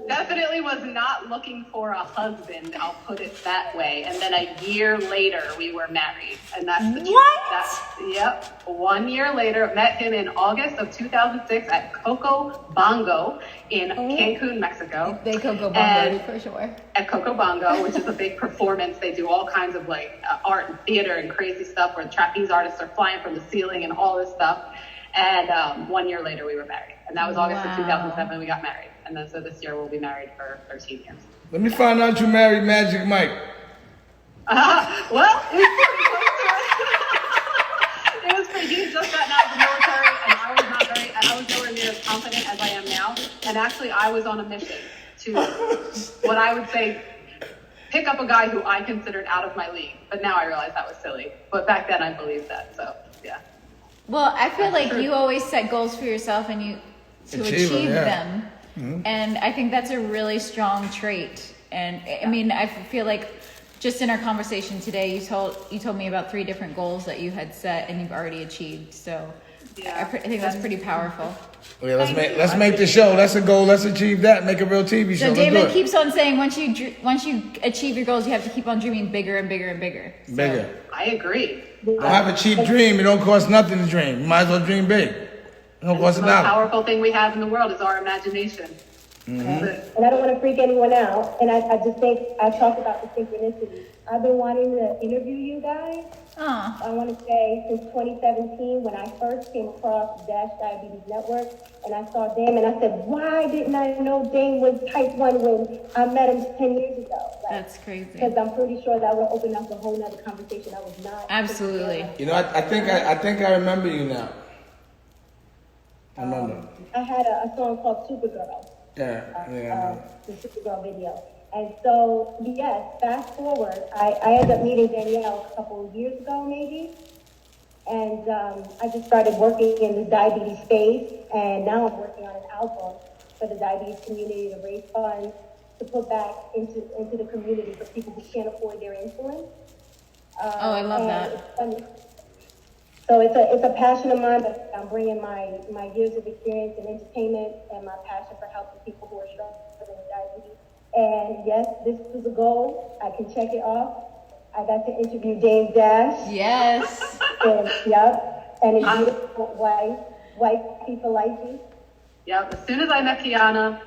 [SPEAKER 3] Definitely was not looking for a husband, I'll put it that way. And then a year later, we were married. And that's the truth. Yep. 1 year later, met him in August of 2006 at Coco Bongo in Cancun, Mexico.
[SPEAKER 4] They Coco Bongo for sure.
[SPEAKER 3] At Coco Bongo, which is a big performance. They do all kinds of like art and theater and crazy stuff where trapeze artists are flying from the ceiling and all this stuff. And 1 year later, we were married. And that was August of 2007, we got married. And then so this year, we'll be married for 13 years.
[SPEAKER 2] Let me find out you married Magic Mike.
[SPEAKER 3] Well, it was pretty close to it. It was pretty, he had just gotten out of the military, and I was nowhere near as confident as I am now. And actually, I was on a mission to, what I would say, pick up a guy who I considered out of my league. But now I realize that was silly. But back then, I believed that, so, yeah.
[SPEAKER 4] Well, I feel like you always set goals for yourself and you to achieve them. Mm-hmm. And I think that's a really strong trait. And I mean, I feel like just in our conversation today, you told me about 3 different goals that you had set and you've already achieved. So I think that's pretty powerful.
[SPEAKER 2] Okay, let's make the show. That's a goal. Let's achieve that. Make a real TV show.
[SPEAKER 4] So David keeps on saying once you achieve your goals, you have to keep on dreaming bigger and bigger and bigger.
[SPEAKER 2] So, bigger.
[SPEAKER 3] I agree.
[SPEAKER 2] Don't have a cheap dream. It don't cost nothing to dream. You might as well dream big. It don't cost a
[SPEAKER 3] dollar. The most
[SPEAKER 2] dollar.
[SPEAKER 3] powerful thing we have in the world is our imagination.
[SPEAKER 1] Mm-hmm. And I don't want to freak anyone out. And I just think I talked about the synchronicity. I've been wanting to interview you guys. I want to say since 2017 when I first came across Dash Diabetes Network and I saw Dame and I said, why didn't I know Dame was type 1 when I met him 10 years ago? Like,
[SPEAKER 4] that's crazy.
[SPEAKER 1] Because I'm pretty sure that would open up a whole nother conversation I was not.
[SPEAKER 4] Absolutely.
[SPEAKER 2] You know, I think I remember you now. I remember.
[SPEAKER 1] I had a song called Supergirl.
[SPEAKER 2] Yeah.
[SPEAKER 1] The Supergirl video. And so, yes, fast forward, I ended up meeting Danielle a couple of years ago, maybe. And I just started working in the diabetes space. And now I'm working on an album for the diabetes community to raise funds to put back into the community for people who can't afford their insulin.
[SPEAKER 4] I love that.
[SPEAKER 1] So it's a passion of mine, but I'm bringing my years of experience in entertainment and my passion for helping people who are struggling with diabetes. And yes, this is a goal. I can check it off. I got to interview Dame Dash.
[SPEAKER 4] Yes.
[SPEAKER 1] And his beautiful wife. white people like you.
[SPEAKER 3] Yep. As soon as I met Kiana,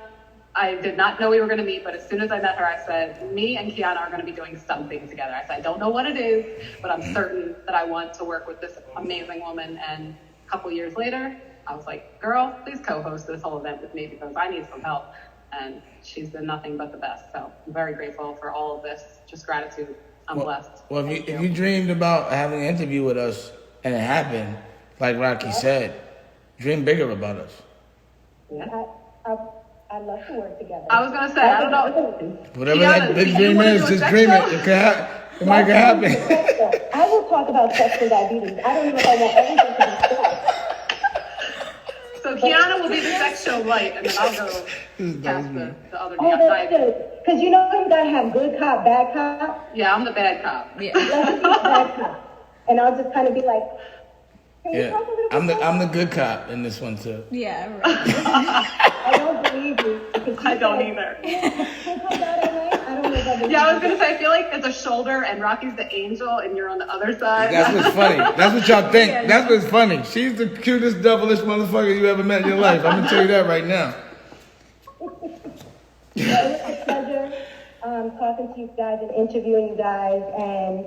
[SPEAKER 3] I did not know we were going to meet, but as soon as I met her, I said, me and Kiana are going to be doing something together. I said, I don't know what it is, but I'm certain that I want to work with this amazing woman. And a couple years later, I was like, girl, please co-host this whole event with me because I need some help. And she's been nothing but the best. So I'm very grateful for all of this. Just gratitude. I'm blessed.
[SPEAKER 2] Well, if you dreamed about having an interview with us and it happened, like Rocky said, dream bigger about us.
[SPEAKER 3] Yeah.
[SPEAKER 1] I'd love to work together.
[SPEAKER 3] I was going to say, I don't know.
[SPEAKER 2] Whatever
[SPEAKER 3] Kiana,
[SPEAKER 2] that big
[SPEAKER 3] do you
[SPEAKER 2] dream
[SPEAKER 3] wanna
[SPEAKER 2] is,
[SPEAKER 3] do a
[SPEAKER 2] just
[SPEAKER 3] sex
[SPEAKER 2] dream
[SPEAKER 3] show?
[SPEAKER 2] it. It might happen.
[SPEAKER 1] I will talk about sex and diabetes. I don't know if I want everything to be sex.
[SPEAKER 3] So Kiana will be the sex show light, and then I'll go cast the other
[SPEAKER 1] Oh, that's
[SPEAKER 3] side.
[SPEAKER 1] good. Because you know you gotta have good cop, bad cop.
[SPEAKER 3] Yeah, I'm the bad cop.
[SPEAKER 4] Yeah.
[SPEAKER 1] Let me be the bad cop. And I'll just kind of be like, can you
[SPEAKER 2] Yeah,
[SPEAKER 1] talk a little bit
[SPEAKER 2] I'm the good cop in this one too.
[SPEAKER 4] Yeah, right.
[SPEAKER 1] I don't believe you. because you
[SPEAKER 3] I don't
[SPEAKER 1] said,
[SPEAKER 3] either.
[SPEAKER 1] Who comes out at night? I don't know if I believe
[SPEAKER 3] Yeah, I was
[SPEAKER 1] you.
[SPEAKER 3] gonna say, I feel like it's a shoulder, and Rocky's the angel, and you're on the other side.
[SPEAKER 2] That's what's funny. That's what y'all think. That's what's funny. She's the cutest, devilish motherfucker you ever met in your life. I'm gonna tell you that right now.
[SPEAKER 1] It was a pleasure talking to you guys and interviewing you guys, and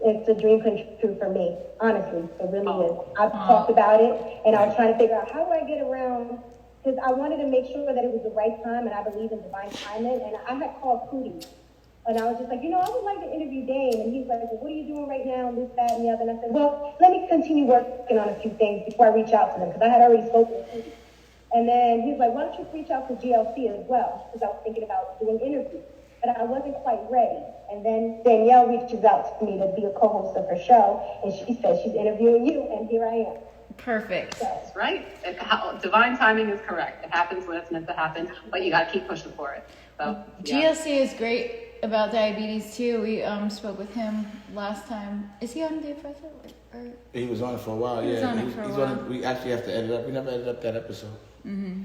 [SPEAKER 1] it's a dream come true for me. Honestly, it really is. I've talked about it, and I was trying to figure out how do I get around, because I wanted to make sure that it was the right time, and I believe in divine timing. And I had called Cootie, and I was just like, I would like to interview Dame, and he's like, well, what are you doing right now, and this, that, and the other. And I said, well, let me continue working on a few things before I reach out to them, because I had already spoken to Cootie. And then he's like, why don't you reach out to GLC as well? Because I was thinking about doing interviews, but I wasn't quite ready. And then Danielle reaches out to me to be a co-host of her show, and she says she's interviewing you, and here I am.
[SPEAKER 4] Perfect.
[SPEAKER 3] That's right. Divine timing is correct. It happens when it's meant to happen, but you gotta keep pushing for it. So yeah.
[SPEAKER 4] GLC is great about diabetes too. We spoke with him last time. Is he on Dave Presser? Or?
[SPEAKER 2] He was on it for a while.
[SPEAKER 4] He was
[SPEAKER 2] Yeah,
[SPEAKER 4] on it for a
[SPEAKER 2] he's
[SPEAKER 4] while.
[SPEAKER 2] on it. We actually have to edit up. We never edited up that episode.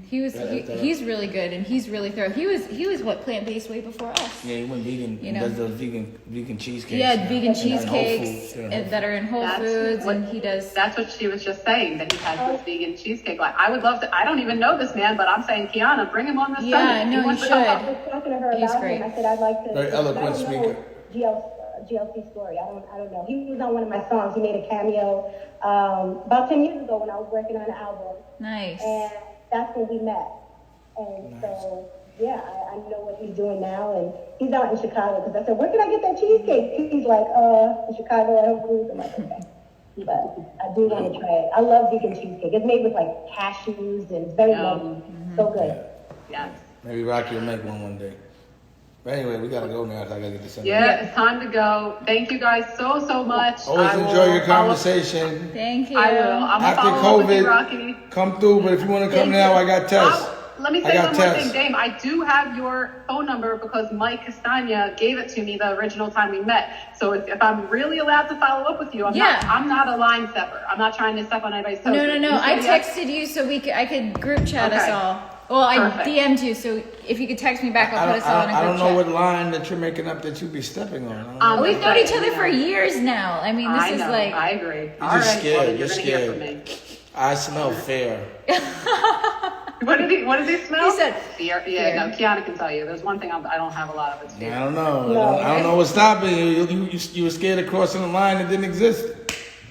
[SPEAKER 4] He's really good, and he's really thorough. He was what, plant-based way before us.
[SPEAKER 2] Yeah, he went vegan.
[SPEAKER 4] You
[SPEAKER 2] He
[SPEAKER 4] know.
[SPEAKER 2] does those vegan cheesecakes.
[SPEAKER 4] Yeah,
[SPEAKER 2] now.
[SPEAKER 4] vegan
[SPEAKER 2] And they're in Whole
[SPEAKER 4] cheesecakes
[SPEAKER 2] Foods.
[SPEAKER 4] that are in Whole Foods, and he does.
[SPEAKER 3] That's what she was just saying, that he has this vegan cheesecake. Like, I would love to. I don't even know this man, but I'm saying, Kiana, bring him on this
[SPEAKER 4] Yeah,
[SPEAKER 3] Sunday.
[SPEAKER 4] no,
[SPEAKER 3] He wants
[SPEAKER 4] you
[SPEAKER 3] to come
[SPEAKER 4] should.
[SPEAKER 3] up.
[SPEAKER 1] I was talking to her
[SPEAKER 4] He's
[SPEAKER 1] about
[SPEAKER 4] great.
[SPEAKER 1] him. I said I'd like to.
[SPEAKER 2] Very eloquent
[SPEAKER 1] I don't know
[SPEAKER 2] speaker.
[SPEAKER 1] GLC story. I don't know. He was on one of my songs. He made a cameo about 10 years ago when I was working on an album,
[SPEAKER 4] Nice.
[SPEAKER 1] and that's when we met. And so yeah, I know what he's doing now, and he's out in Chicago because I said, where can I get that cheesecake? He's like, in Chicago at Whole Foods. I'm like, okay. But I do want to try it. I love vegan cheesecake. It's made with like cashews and it's very yummy. So good.
[SPEAKER 3] Yes.
[SPEAKER 2] Maybe Rocky will make one day. But anyway, we gotta go now. 'Cause I gotta get this in.
[SPEAKER 3] Yeah, it's time to go. Thank you guys so much.
[SPEAKER 2] Always
[SPEAKER 3] I
[SPEAKER 2] enjoy
[SPEAKER 3] will
[SPEAKER 2] your
[SPEAKER 3] follow-
[SPEAKER 2] conversation.
[SPEAKER 4] Thank you.
[SPEAKER 3] I will. I'm
[SPEAKER 2] After
[SPEAKER 3] gonna follow up with you,
[SPEAKER 2] COVID,
[SPEAKER 3] Rocky.
[SPEAKER 2] come through. But if you want to come now, I got tests.
[SPEAKER 3] Let me
[SPEAKER 2] I
[SPEAKER 3] say
[SPEAKER 2] got
[SPEAKER 3] one more
[SPEAKER 2] tests.
[SPEAKER 3] thing, Dame. I do have your phone number because Mike Castagna gave it to me the original time we met. So if I'm really allowed to follow up with you, I'm not a line stepper. I'm not trying to step on anybody's toes.
[SPEAKER 4] No.
[SPEAKER 3] You
[SPEAKER 4] I
[SPEAKER 3] said yes?
[SPEAKER 4] texted you so I could group chat us
[SPEAKER 3] Okay.
[SPEAKER 4] all. Well, I
[SPEAKER 3] Perfect.
[SPEAKER 4] DM'd you, so if you could text me back, I'll put us all in a group
[SPEAKER 2] I don't know
[SPEAKER 4] chat.
[SPEAKER 2] what line that you're making up that you be stepping on. I don't know.
[SPEAKER 4] We've known each other for years now. I mean, this
[SPEAKER 3] I
[SPEAKER 4] is
[SPEAKER 3] know.
[SPEAKER 4] like.
[SPEAKER 3] I agree.
[SPEAKER 2] You're
[SPEAKER 3] All
[SPEAKER 2] just
[SPEAKER 3] right,
[SPEAKER 2] scared.
[SPEAKER 3] well,
[SPEAKER 2] You're
[SPEAKER 3] you're gonna hear
[SPEAKER 2] scared.
[SPEAKER 3] from me.
[SPEAKER 2] I smell fair.
[SPEAKER 3] What does he smell?
[SPEAKER 4] He said
[SPEAKER 3] fear. Yeah,
[SPEAKER 4] fear.
[SPEAKER 3] no, Kiana can tell you. There's one thing I don't have a lot of. It's fear.
[SPEAKER 2] I don't know. I don't know what's stopping you. You were scared of crossing the line that didn't exist.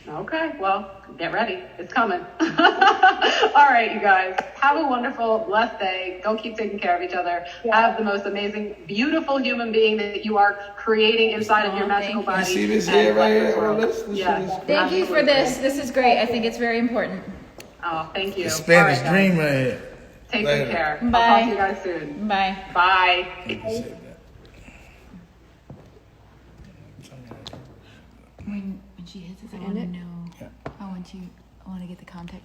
[SPEAKER 3] Okay, well, get ready. It's coming. All right, you guys. Have a wonderful, blessed day. Go keep taking care of each other. Have the most amazing, beautiful human being that you are creating inside of your magical body.
[SPEAKER 2] You see this
[SPEAKER 3] and
[SPEAKER 2] here right
[SPEAKER 3] let
[SPEAKER 2] here?
[SPEAKER 3] this
[SPEAKER 2] All
[SPEAKER 3] world-
[SPEAKER 2] this
[SPEAKER 3] Yes,
[SPEAKER 2] is
[SPEAKER 4] Thank you for this. This is great. I think it's very important.
[SPEAKER 3] Oh, thank you.
[SPEAKER 2] the Spanish
[SPEAKER 3] All right,
[SPEAKER 2] dream
[SPEAKER 3] guys.
[SPEAKER 2] right here.
[SPEAKER 3] Take
[SPEAKER 2] Later.
[SPEAKER 3] good care.
[SPEAKER 4] Bye.
[SPEAKER 3] I'll talk to you guys soon.
[SPEAKER 4] Bye.
[SPEAKER 3] Bye.
[SPEAKER 4] When she hits us, I want to know. I want to get the contact.